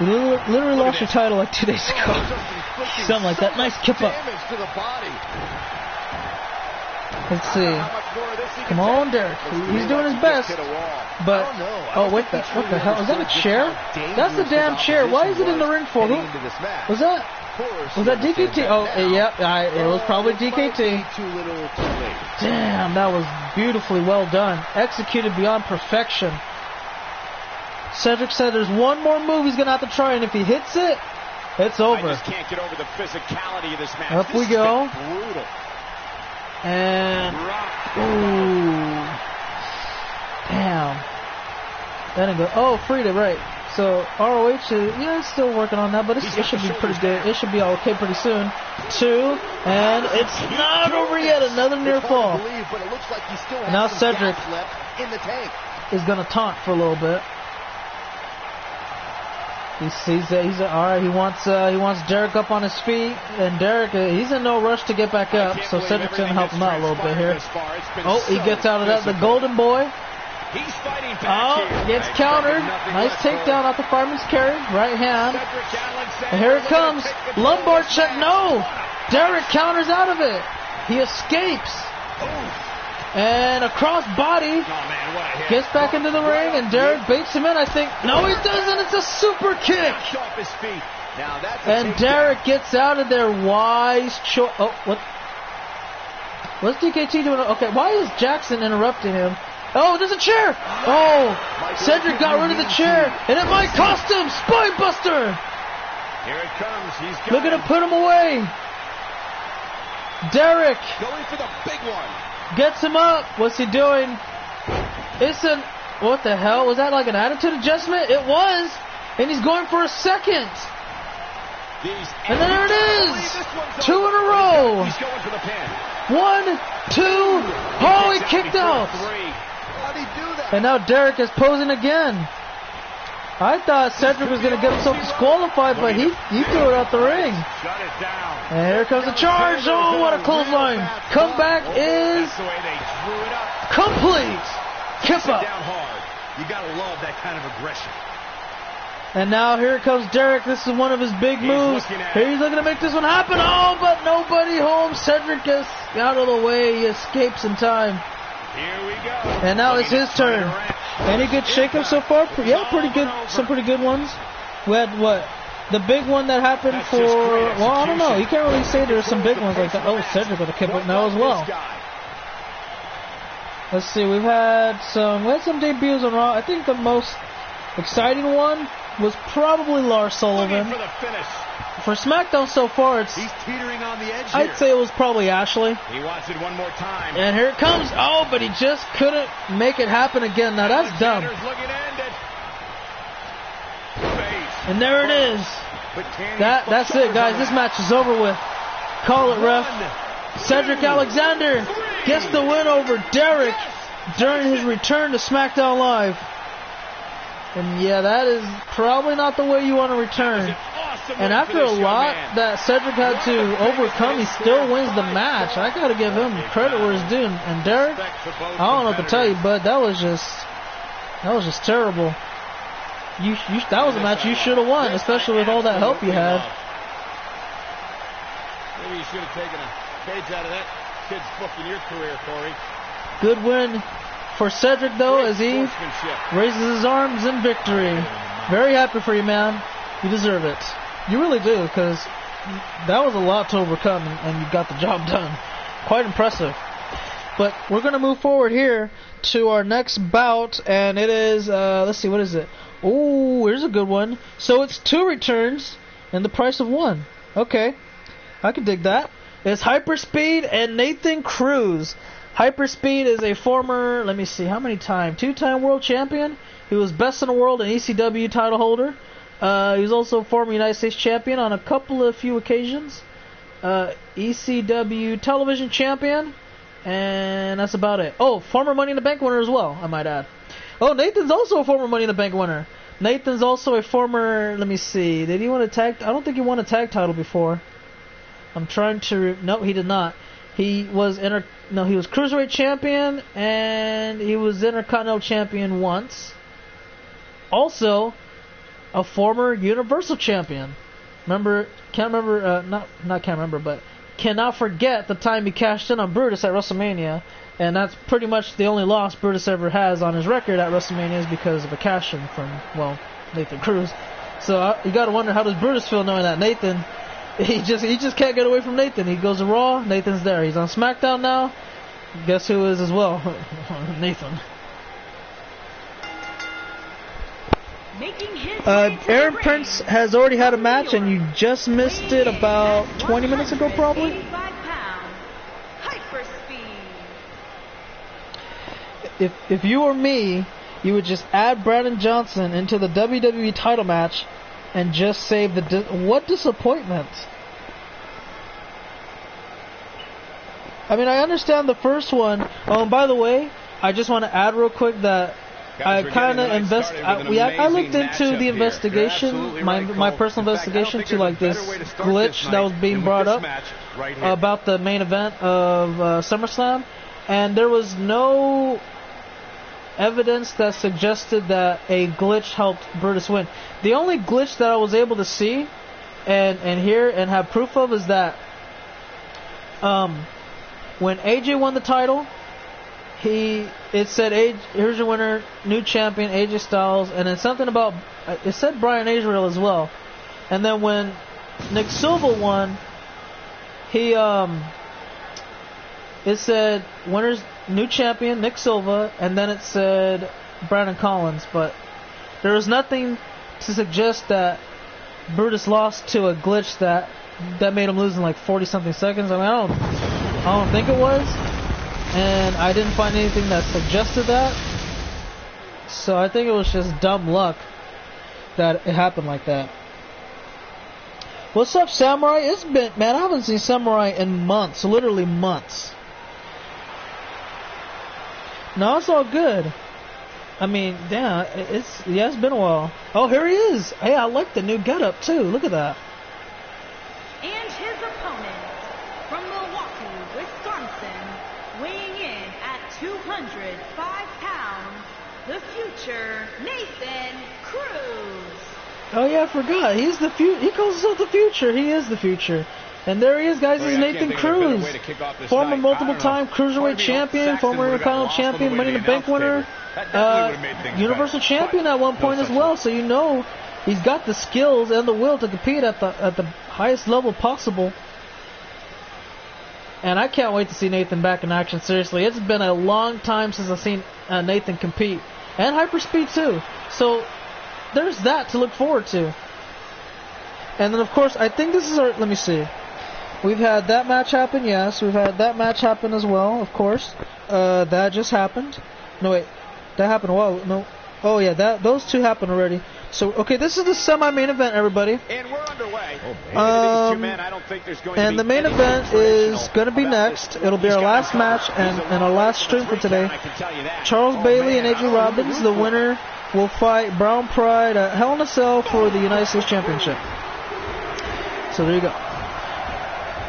Literally lost your title like 2 days ago, something like that. Nice kip up. Let's see. Come on, Derek. He's doing his best. But oh, what the hell? Is that a chair? That's the damn chair. Why is it in the ring for? Who was that? Was that DKT? Oh, yeah, it was probably DKT. Damn, that was beautifully well done. Executed beyond perfection. Cedric said there's one more move he's going to have to try, and if he hits it, it's over. I just can't get over the physicality of this match. Up we go. Brutal. And, ooh. Damn. That didn't go. Oh, Frida, right. So ROH is it's still working on that, but it should be pretty good. It should be okay pretty soon. 2, and it's not over yet. Another near fall. And now Cedric is gonna taunt for a little bit. He's all right. He wants Derek up on his feet, and Derek he's in no rush to get back up. So Cedric's gonna help him out a little bit here. Oh, he gets out of that. The Golden Boy. He's fighting back gets countered. Nice takedown off the fireman's carry. Right hand. And here it comes. Lumbar check. No. Derek counters out of it. He escapes. And a cross body. Gets back into the ring, and Derek baits him in, I think. No, he doesn't. It's a super kick. And Derek gets out of there. Wise choice. Oh, what? What's DKT doing? Okay, why is Jackson interrupting him? Oh, there's a chair! Oh, Cedric got rid of the chair, and it might cost him! Spine Buster! Here it comes. He's got Look at him put him away! Derek going for the big one. Gets him up. What's he doing? What the hell? Was that like an attitude adjustment? It was! And he's going for a second! And then there it is! 2 in a row! He's going for the pin. 1, 2, oh, he kicked out! How'd he do that? And now Derek is posing again. I thought Cedric was going to get himself disqualified, but he threw it out the ring. Shut it down. And here comes the charge. Oh, what a clothesline. Comeback is That's the way they drew it up. complete. Kip Sit up. down hard. You gotta love that kind of aggression. And now here comes Derek. This is one of his big moves. He's looking to make this one happen. Oh, but nobody home. Cedric gets out of the way. He escapes in time. Here we go. And now it's his turn. Any good shakeups so far? Yeah, pretty good. Some pretty good ones. We had what? The big one that happened for, well, I don't know. You can't really say there's some big ones like that. Oh, Cedric with a kick out now as well. Let's see. We had some debuts on Raw. I think the most exciting one was probably Lars Sullivan. For the finish. For SmackDown so far, it's, He's teetering on the edge I'd here. say it was probably Ashley. He wants it one more time. And here it comes. Oh, but he just couldn't make it happen again. Now that's dumb. Alexander's looking to end it. Face. And there it is. But can he That's it, guys. This match is over with. Call it, ref. Cedric Alexander gets the win over Derek during his return to SmackDown Live. And yeah, that is probably not the way you want to return. And after a lot that Cedric had to overcome, he still wins the match. I gotta give him credit where it's due. And Derek, I don't know what to tell you, but that was just terrible. That was a match you should have won, especially with all that help you had. Maybe you should have taken a page out of that kid's book in your career, Corey. Good win for Cedric, though, as he raises his arms in victory. Very happy for you, man. You deserve it. You really do, because that was a lot to overcome, and you got the job done. Quite impressive. But we're going to move forward here to our next bout, and it is, let's see, what is it? Oh, here's a good one. So it's 2 returns and the price of 1. Okay, I can dig that. It's Hyperspeed and Nathan Cruz. Hyperspeed is a former, let me see, how many times? 2-time world champion. He was best in the world and ECW title holder. He was also a former United States champion on a few occasions. ECW television champion. And that's about it. Oh, former Money in the Bank winner as well, I might add. Oh, Nathan's also a former Money in the Bank winner. Nathan's also a former, let me see, did he win a tag? I don't think he won a tag title before. I'm trying to, no, he did not. He was he was Cruiserweight champion, and he was Intercontinental champion once. Also, a former Universal champion. Cannot forget the time he cashed in on Brutus at WrestleMania, and that's pretty much the only loss Brutus ever has on his record at WrestleMania is because of a cash-in from, well, Nathan Cruz. So you got to wonder, how does Brutus feel knowing that Nathan, he just can't get away from Nathan. He goes to Raw, Nathan's there. He's on SmackDown now. Guess who is as well? Nathan. Aaron Prince has already had a match, and you just missed it about 20 minutes ago, probably. If you were me, you would just add Brandon Johnson into the WWE title match and just save the... What disappointment. I mean, I understand the first one. Oh, and by the way, I just want to add real quick that I kind of I looked into the investigation, my personal investigation to like this glitch that was being brought up about the main event of SummerSlam, and there was no evidence that suggested that a glitch helped Brutus win. The only glitch that I was able to see and hear and have proof of is that when AJ won the title, it said, here's your winner, new champion, AJ Styles, and then something about, it said Brian Israel as well. And then when Nick Silva won, it said, winner's new champion, Nick Silva, and then it said Brandon Collins, but there was nothing to suggest that Brutus lost to a glitch that made him lose in like 40-something seconds. I mean, I don't think it was. And I didn't find anything that suggested that. So I think it was just dumb luck that it happened like that. What's up, Samurai? It's been, man, I haven't seen Samurai in months, literally months. No, it's all good. I mean, damn, it's been a while. Oh, here he is. Hey, I like the new getup too. Look at that. And his opponent from Milwaukee, Wisconsin, weighing in at 205 pounds, the future Nathan Cruz. Oh yeah, I forgot. He's the future. He calls himself the future. He is the future. And there he is, guys. This is Nathan Cruz, former multiple-time cruiserweight champion, former Intercontinental champion, Money in the Bank winner, Universal champion at one point as well. So you know he's got the skills and the will to compete at the highest level possible. And I can't wait to see Nathan back in action. Seriously, it's been a long time since I've seen Nathan compete, and hyperspeed too. So there's that to look forward to. And then of course, I think this is our. Let me see. We've had that match happen, yes. We've had that match happen as well, of course. That just happened. No, wait. That happened a while. No. Oh, yeah, those two happened already. So, okay, this is the semi-main event, everybody. And we're underway. And the main event is going to be next. It'll be our last match and our last stream for today. Charles Bailey and AJ Robbins, the winner, will fight Brown Pride at Hell in a Cell for the United States Championship. So, there you go.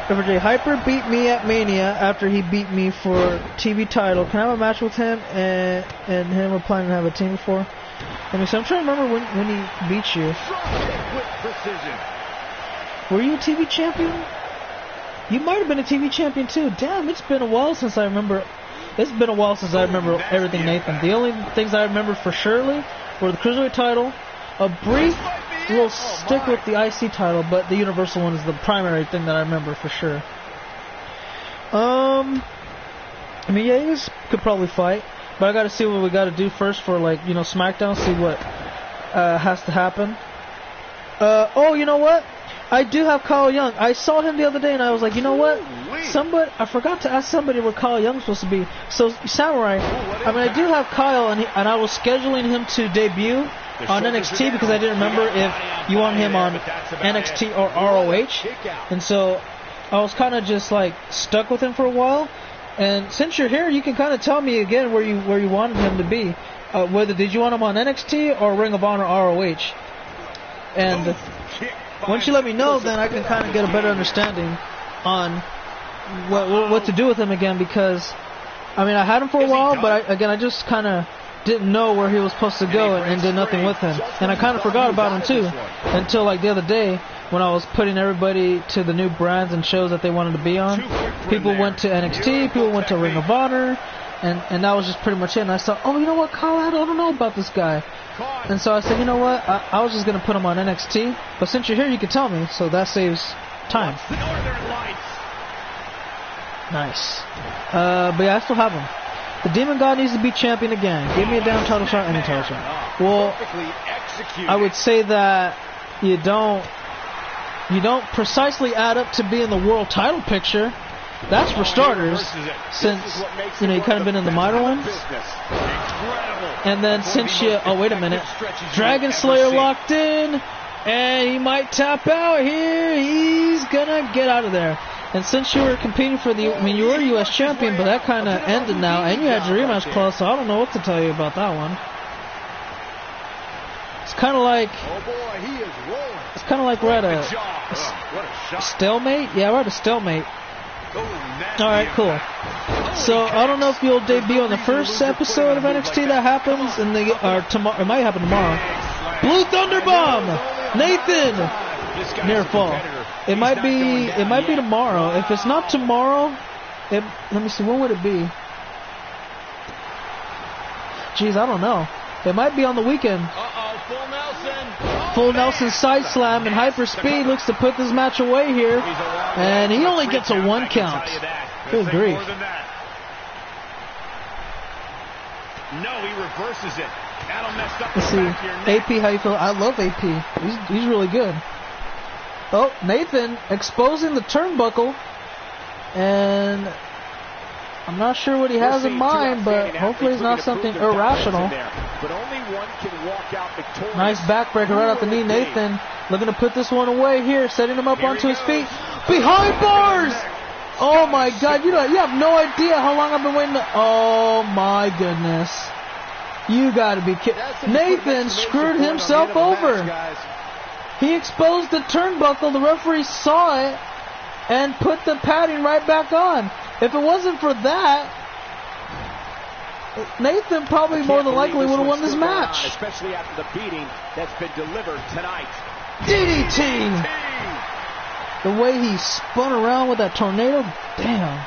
J. Hyper beat me at Mania after he beat me for TV title. Can I have a match with him and him? We're planning to have a team before. Let me see. I'm trying to remember when he beat you. Were you a TV champion? You might have been a TV champion too. Damn, it's been a while since I remember. It's been a while since I remember everything, Nathan. The only things I remember for surely were the Cruiserweight title, a brief little stick with the IC title, but the Universal one is the primary thing that I remember for sure. I mean, yeah, you guys could probably fight, but I gotta see what we gotta do first for, like, you know, SmackDown, see what has to happen. Oh, you know what? I do have Kyle Young. I saw him the other day, and I was like, you know what? I forgot to ask somebody where Kyle Young's supposed to be. So, Samurai, I mean, I do have Kyle, and I was scheduling him to debut on NXT because I didn't remember if you want him on NXT or ROH, and so I was kind of just like stuck with him for a while. And since you're here, you can kind of tell me again where you wanted him to be. Whether did you want him on NXT or Ring of Honor ROH? And once you let me know, then I can kind of get a better understanding on what to do with him again. Because I mean, I had him for a while, but I just kind of didn't know where he was supposed to go and did nothing with him. And I kind of forgot about him too until like the other day when I was putting everybody to the new brands and shows that they wanted to be on. People went to NXT, people went to Ring of Honor, and that was just pretty much it. And I thought, oh, you know what, Kyle, I don't know about this guy. And so I said, you know what, I was just going to put him on NXT, but since you're here, you can tell me, so that saves time. Nice. But yeah, I still have him. The Demon God needs to be champion again. Give me a damn title shot, any title shot. Well, I would say that you don't precisely add up to be in the world title picture. That's for starters, since you know you kind of been in the minor ones. And then since you, oh wait a minute, Dragon Slayer locked in, and he might tap out here. He's gonna get out of there. And since you were competing for you were U.S. champion, but that kind of ended now, and you had your rematch clause, so I don't know what to tell you about that one. It's kind of like, we're at a stalemate. Yeah, we're at a stalemate. All right, cool. So I don't know if you'll debut on the first episode of NXT that happens, or tomorrow. It might happen tomorrow. Blue Thunder Bomb, Nathan, near fall. It might be tomorrow. If it's not tomorrow, let me see. When would it be? Jeez, I don't know. It might be on the weekend. Full Nelson. Full Nelson side slam and hyper speed looks to put this match away here, and he only gets a 1 count. Good grief. No, he reverses it. That'll mess up. Let's see. AP, how you feel? I love AP. He's really good. Oh, Nathan exposing the turnbuckle, and I'm not sure what he has in mind, but hopefully it's not something irrational. Nice backbreaker right off the knee. Nathan looking to put this one away here, setting him up onto his feet. Behind bars! Oh my God, you have no idea how long I've been waiting. Oh my goodness. You got to be kidding. Nathan screwed himself over. He exposed the turnbuckle. The referee saw it and put the padding right back on. If it wasn't for that, Nathan probably more than likely would have won this match. Especially after the beating that's been delivered tonight. DDT! The way he spun around with that tornado, damn.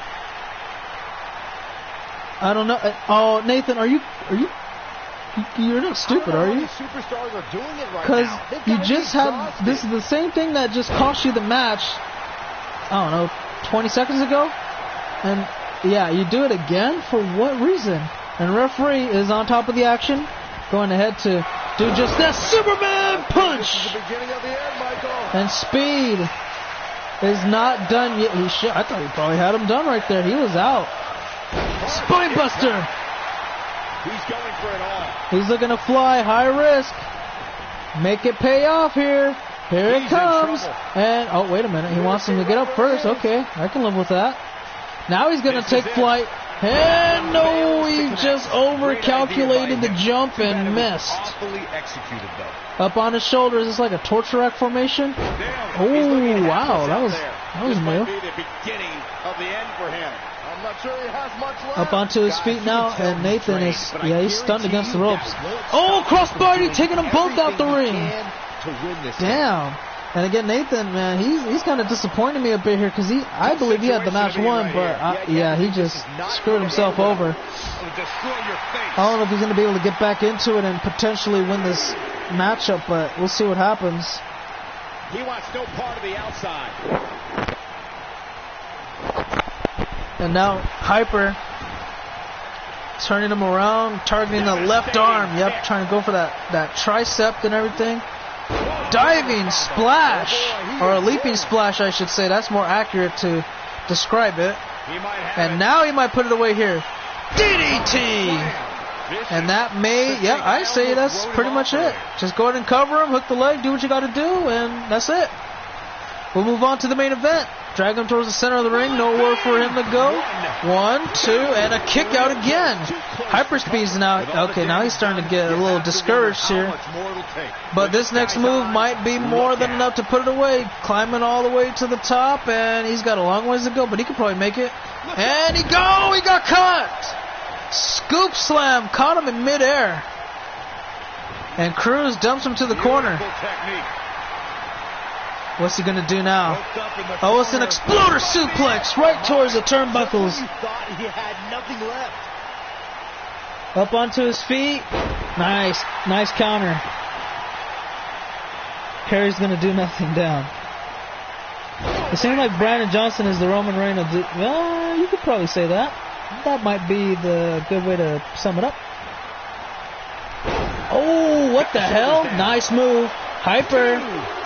I don't know. Oh, Nathan, you're not stupid, are you? Superstars are doing it right because now. You just had, this is the same thing that just cost you the match, I don't know, 20 seconds ago? And yeah, you do it again? For what reason? And referee is on top of the action, going ahead to do just that Superman punch! This is the beginning of the end, Michael. And Speed is not done yet. I thought he probably had him done right there. He was out. Spinebuster! He's going for it all. He's looking to fly, high risk. Make it pay off here. Here it comes. And, oh, wait a minute. He wants him to get up first. Okay, I can live with that. Now he's going to take flight. And no, he just overcalculated the jump and missed. Up on his shoulders, it's like a torture rack formation. Oh, wow, that was new. Up onto his feet now, and Nathan is, he's stunned against the ropes. Oh, crossbody, taking them both out the ring. Damn. And again, Nathan, man, he's kind of disappointed me a bit here because I believe he had the match won, but he just screwed himself over. I don't know if he's going to be able to get back into it and potentially win this matchup, but we'll see what happens. He wants no part of the outside. And now Hyper turning him around, targeting the left arm. Yep, trying to go for that tricep and everything. Diving splash, or a leaping splash, I should say. That's more accurate to describe it. And now he might put it away here. DDT! And that may, I say that's pretty much it. Just go ahead and cover him, hook the leg, do what you got to do, and that's it. We'll move on to the main event. Drag him towards the center of the ring. Nowhere for him to go. 1, 2, and a kick out again. Hyperspeed's now, okay, now he's starting to get a little discouraged here. But this next move might be more than enough to put it away. Climbing all the way to the top, and he's got a long ways to go, but he could probably make it. And he got caught. Scoop slam, caught him in midair. And Cruz dumps him to the corner. What's he going to do now? Oh, it's an exploder suplex right towards the turnbuckles. Up onto his feet. Nice counter. Perry's going to do nothing down. It seems like Brandon Johnson is the Roman Reigns of the... Well, you could probably say that. That might be the good way to sum it up. Oh, what the hell? Nice move. Hyper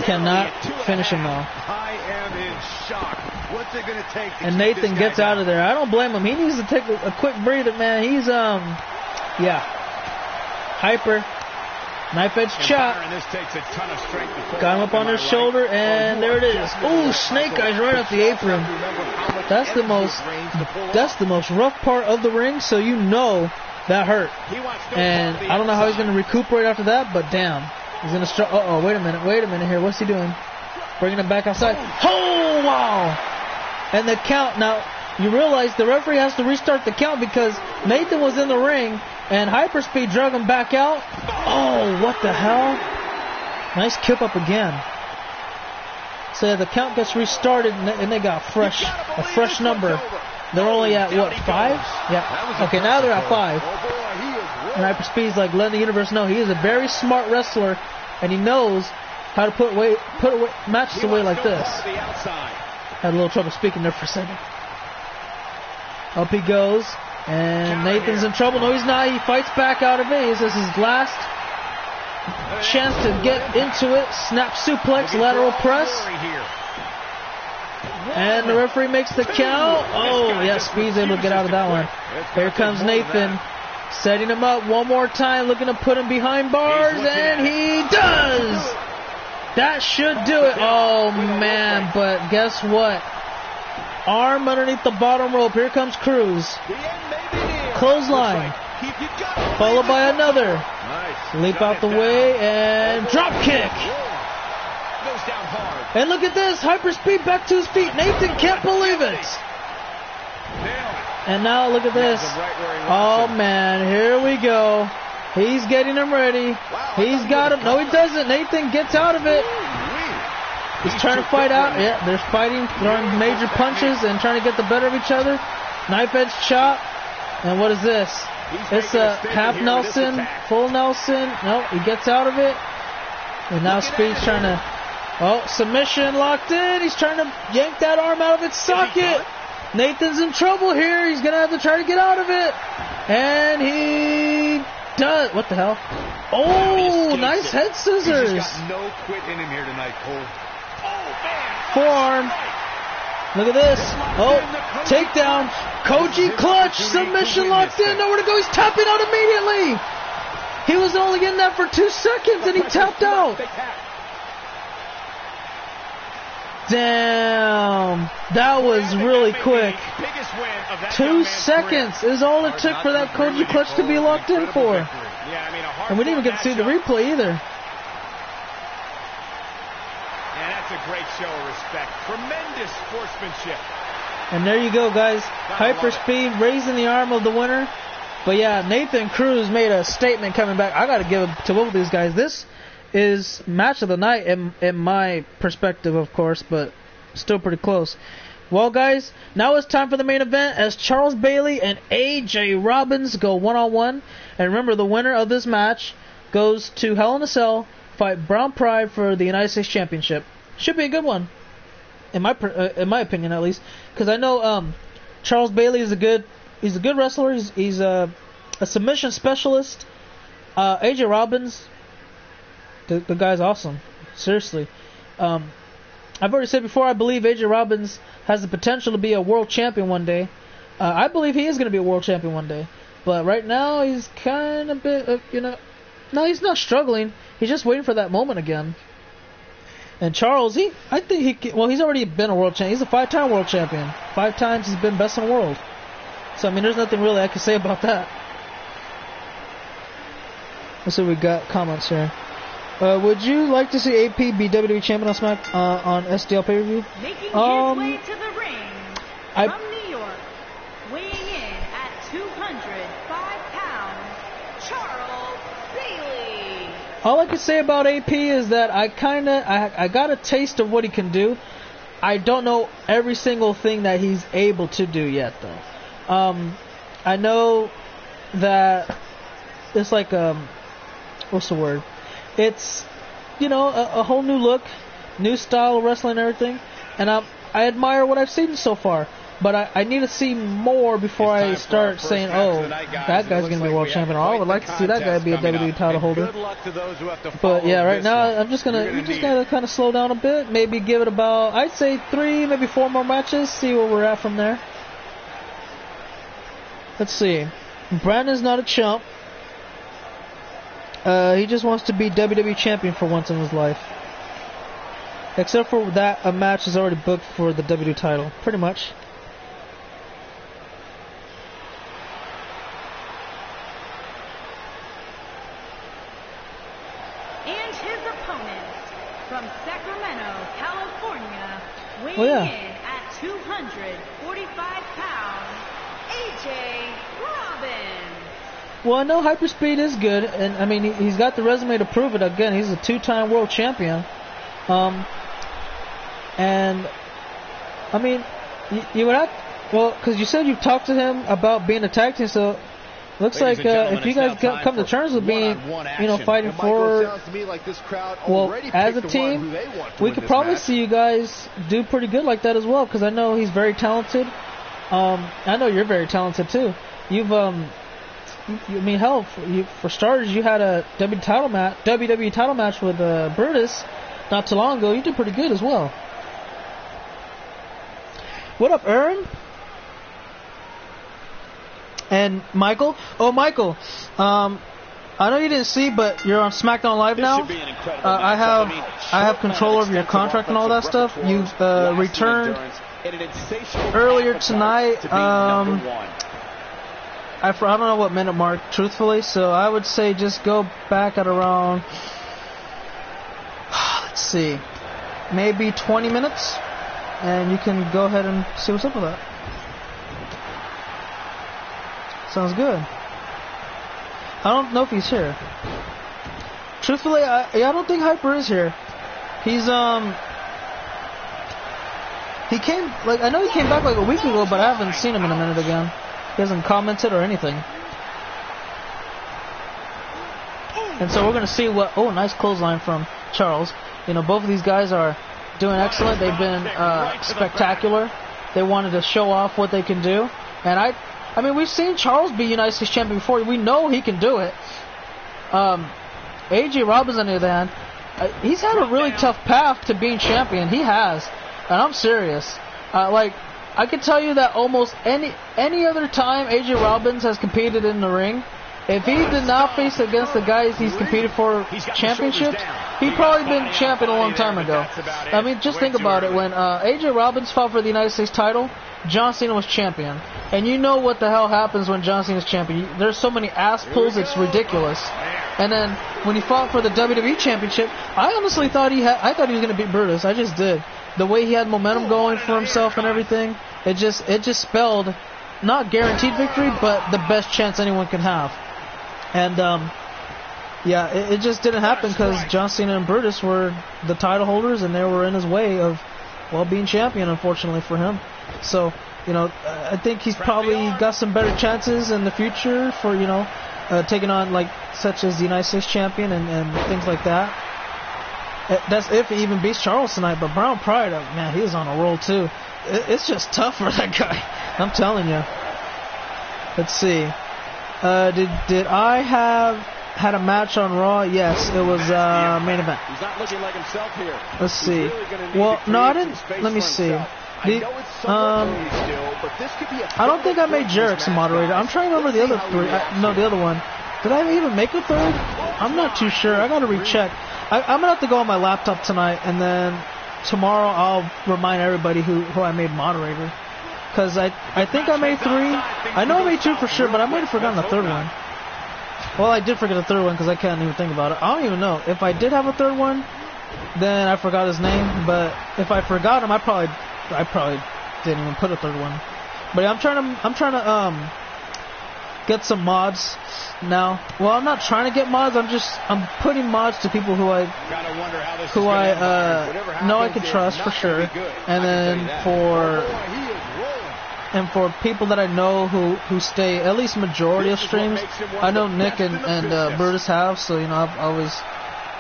cannot finish him though. I am in shock. What's it gonna take to and Nathan gets out of there. I don't blame him. He needs to take a quick breather, man. He's Hyper. Knife edge chop. Got him up on his shoulder, and there it is. Ooh, snake eyes right off the apron. That's the most rough part of the ring, so you know that hurt. And I don't know how he's gonna recuperate after that, but damn. He's going to uh-oh, wait a minute here. What's he doing? Bringing him back outside. Oh, wow. And the count. Now, you realize the referee has to restart the count because Nathan was in the ring and Hyperspeed drug him back out. Oh, what the hell? Nice kip up again. So the count gets restarted and they got a fresh number. They're only at, what, 5? Yeah. Okay, now they're at 5. And Hyperspeed's like letting the universe know he is a very smart wrestler, and he knows how to put matches away like this. Had a little trouble speaking there for a second. Up he goes, and Nathan's in trouble. No, he's not. He fights back out of it. This is his last chance to get into it. Snap suplex, lateral press. And the referee makes the count. Oh, yeah, Speed's able to get out of that one. Here comes Nathan. Setting him up one more time, looking to put him behind bars, and he does! That should do it. Oh, man, but guess what? Arm underneath the bottom rope. Here comes Cruz. Clothesline. Followed by another. Nice. Leap out the way and drop kick. Goes down hard. And look at this. Hyperspeed back to his feet. Nathan can't believe it. And now look at this. Oh, man. Here we go. He's getting him ready. He's got him. No, he doesn't. Nathan gets out of it. He's trying to fight out. Yeah, they're fighting, throwing major punches and trying to get the better of each other. Knife edge chop. And what is this? It's a half Nelson, full Nelson. No, he gets out of it. And now Speed's trying to... Oh, submission locked in. He's trying to yank that arm out of its socket. Nathan's in trouble here. He's going to have to try to get out of it. And he does. What the hell? Oh, nice head scissors. He's got no quit in him here tonight, Cole. Forearm. Look at this. Oh, takedown. Koji clutch. Submission locked in. Nowhere to go. He's tapping out immediately. He was only in that for 2 seconds and he tapped out. Damn. That was really quick. 2 seconds is all it took for that Koji clutch to be locked in for. And we didn't even get to see the replay either. And that's a great show of respect. Tremendous sportsmanship. And there you go, guys. Hyperspeed raising the arm of the winner. But yeah, Nathan Cruz made a statement coming back. I got to give it to both of these guys. This is match of the night in my perspective, of course, but still pretty close. Well, guys, now it's time for the main event as Charles Bailey and AJ Robbins go one-on-one. And remember, the winner of this match goes to Hell in a Cell, fight Brown Pride for the United States Championship. Should be a good one, in my opinion at least, because I know Charles Bailey is a good wrestler. He's a submission specialist. AJ Robbins, the guy's awesome. Seriously, I've already said before, I believe AJ Robbins has the potential to be a world champion one day. I believe he is going to be a world champion one day. But right now, he's kind of a bit, no, he's not struggling. He's just waiting for that moment again. And Charles, he's already been a world champion. He's a 5-time world champion. 5 times he's been best in the world. So, I mean, there's nothing really I can say about that. Let's see what we got. Comments here. Would you like to see AP be WWE champion on SDL pay-per-view? Making his way to the ring from New York, weighing in at 205 pounds, Charles Bailey. All I can say about AP is that I got a taste of what he can do. I don't know every single thing that he's able to do yet, though. I know that it's like what's the word? It's a whole new look, new style of wrestling and everything, and I admire what I've seen so far. But I need to see more before I start saying, oh, that guy's going to be world champion. Or I would like to see that guy be a WWE title holder. But yeah, right now I'm just gonna kind of slow down a bit. Maybe give it about, I'd say 3, maybe 4 more matches. See where we're at from there. Let's see. Brandon's not a chump. He just wants to be WWE champion for once in his life. Except for that, a match is already booked for the WWE title. Pretty much. And his opponent from Sacramento, California, weighing in at 245 pounds, AJ Robbins. Well, I know Hyperspeed is good, and I mean he's got the resume to prove it. Again, he's a 2-time world champion, and I mean you would have, well, because you said you've talked to him about being a tag team, so looks like if you guys come to terms with being, fighting for, well, as a team, we could probably see you guys do pretty good like that as well. Because I know he's very talented. I know you're very talented too. You've I mean, hell, for starters, you had a WWE title match with Brutus not too long ago. You did pretty good as well. What up, Aaron? And Michael? Oh, Michael. I know you didn't see, but you're on SmackDown Live now. I have control over your contract and all that stuff. You returned earlier tonight. I don't know what minute mark, truthfully, so I would say just go back at around, let's see, maybe 20 minutes, and you can go ahead and see what's up with that. Sounds good. I don't know if he's here. Truthfully, I don't think Hyper is here. He's, he came, like, I know he came back like a week ago, but I haven't seen him in a minute again. He hasn't commented or anything. And so we're going to see what, oh, nice clothesline from Charles. You know, both of these guys are doing excellent. They've been spectacular. They wanted to show off what they can do. And I mean, we've seen Charles be United States champion before. We know he can do it. AJ Robbins, on the other hand, he's had a really tough path to being champion. He has. And I'm serious. Like, I can tell you that almost any other time AJ Robbins has competed in the ring, if he did not face against the guys he's competed for championships, he'd probably been champion a long time ago. I mean, just think about it. When AJ Robbins fought for the United States title, John Cena was champion. And you know what the hell happens when John Cena's champion. There's so many ass pulls, it's ridiculous. And then when he fought for the WWE championship, I honestly thought I thought he was going to beat Brutus. I just did. The way he had momentum going for himself and everything, it just spelled not guaranteed victory, but the best chance anyone can have. And yeah, it just didn't happen because John Cena and Brutus were the title holders, and they were in his way of, well, being champion, unfortunately for him. So, you know, I think he's probably got some better chances in the future for, you know, taking on, like, such as the United States champion and things like that. That's if he even beats Charles tonight. But Brown Pride, man, he is on a roll too. It's just tough for that guy. I'm telling you. Let's see. Did I had a match on Raw? Yes, it was main event. He's not looking like himself here. Let's see. Well, no, I didn't. Let me see. I don't think I made Jerick's a moderator. I'm trying to remember the other three. No, the other one. Did I even make a third? I'm not too sure. I got to recheck. I'm going to have to go on my laptop tonight, and then tomorrow I'll remind everybody who I made moderator. Because I think I made 3. I know I made 2 for sure, but I might have forgotten the third one. Well, I did forget the third one because I can't even think about it. I don't even know. If I did have a third one, then I forgot his name. But if I forgot him, I probably didn't even put a third one. But yeah, I'm trying to get some mods now. Well, I'm not trying to get mods. I'm putting mods to people who I know I can trust for sure. And then for people that I know who stay at least majority of streams, I know Nick and Brutus have, so you know I've always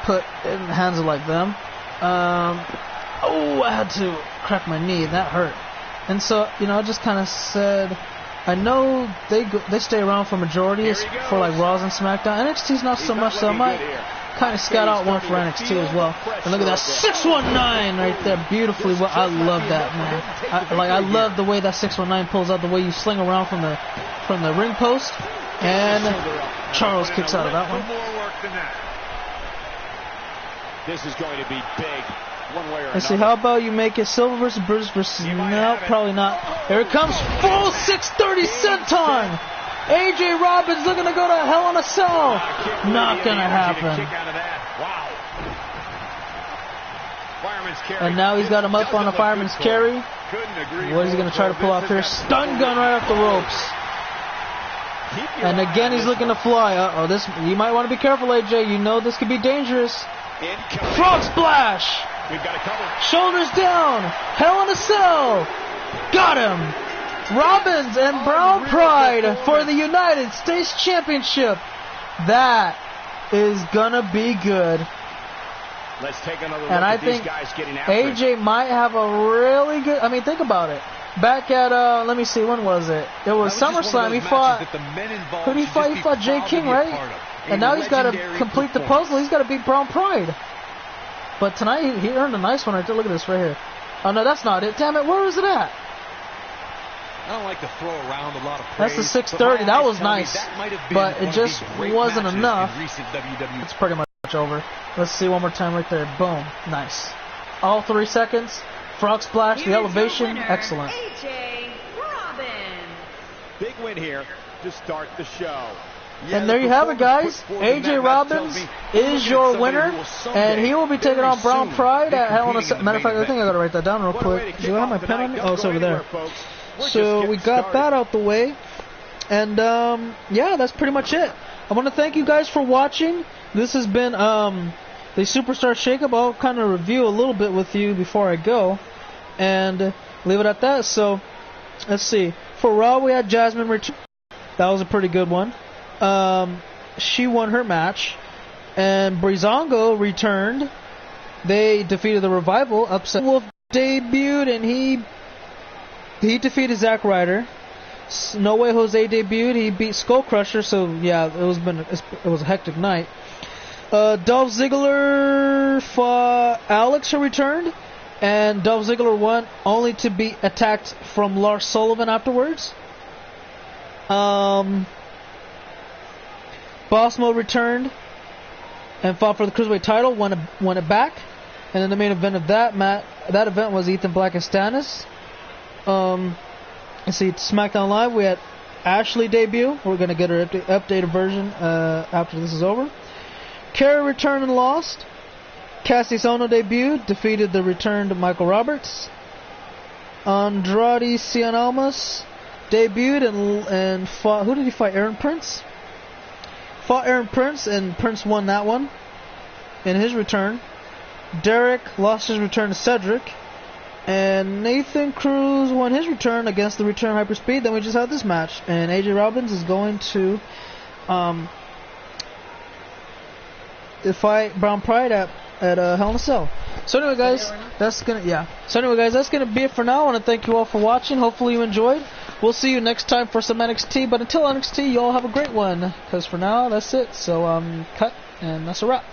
put in the hands of like them. Oh, I had to crack my knee. That hurt. And so, you know, I just kind of said, I know they stay around for majority for like Raws and SmackDown. NXT's not so much, so I might kind of scout out one for NXT as well. And look at that 619 right there, beautifully. Well, I love that, man. I love the way that 619 pulls out, the way you sling around from the ring post, and Charles kicks out of that one. This is going to be big. One way or another. Let's see, how about you make it Silver versus Brutus versus... No, probably not. Here it comes, full 630 senton! AJ Robbins looking to go to Hell in a Cell. Not gonna happen. And now he's got him up on a fireman's carry. What is he gonna try to pull off here? Stun gun right off the ropes. And again, he's looking to fly. Uh-oh, this, you might want to be careful, AJ. You know this could be dangerous. Frog splash. We've got a cover. Shoulders down. Hell in a Cell. Got him. Robbins and Brown Pride for the United States Championship. That is gonna be good. Let's take another look and I at think these guys getting after AJ might have a really good. I mean, think about it. Back at let me see, when was it? It was SummerSlam. He fought. Who did he fight? He fought Jay King, right? And now he's got to complete the puzzle. He's got to beat Brown Pride. But tonight he earned a nice one right there. Look at this right here. Oh no, that's not it. Damn it, where is it at? I don't like to throw around a lot of praise. That's the 630. That was nice, but it just wasn't enough. It's pretty much over. Let's see one more time right there. Boom, nice. All 3 seconds. Frog splash, the elevation, excellent. AJ Robbins. Big win here. to start the show. And there you have it, guys. AJ Robbins is your winner, and he will be taking on Brown Pride at Hell in a Cell. Matter of fact, I think I gotta write that down real quick. Do I have my pen on me? Oh, it's over there. So we got that out the way, and yeah, that's pretty much it. I want to thank you guys for watching. This has been the Superstar Shakeup. I'll kind of review a little bit with you before I go, and leave it at that. So let's see. For Raw, we had Jasmine return. That was a pretty good one. She won her match, and Breezango returned. They defeated the Revival. Upset Wolf debuted, and he defeated Zack Ryder. No Way Jose debuted. He beat Skull Crusher. So yeah, it was a hectic night. Dolph Ziggler fought Alex, who returned, and Dolph Ziggler won, only to be attacked from Lars Sullivan afterwards. Boss Mode returned and fought for the Cruiserweight title, won it back. And then the main event of that event was Ethan Black and Stannis. Let's see, SmackDown Live, we had Ashley debut. We're going to get her updated version after this is over. Kerry returned and lost. Cassius Ohno debuted, defeated the returned Michael Roberts. Andrade Cien Almas debuted and fought. Who did he fight? Aaron Prince? Fought Aaron Prince, and Prince won that one in his return. Derek lost his return to Cedric, and Nathan Cruz won his return against the return Hyperspeed. Then we just had this match, and AJ Robbins is going to fight Brown Pride at Hell in a Cell. So anyway, guys, that's gonna be it for now. I want to thank you all for watching. Hopefully you enjoyed. We'll see you next time for some NXT. But until NXT, you all have a great one. Because for now, that's it. So cut, and that's a wrap.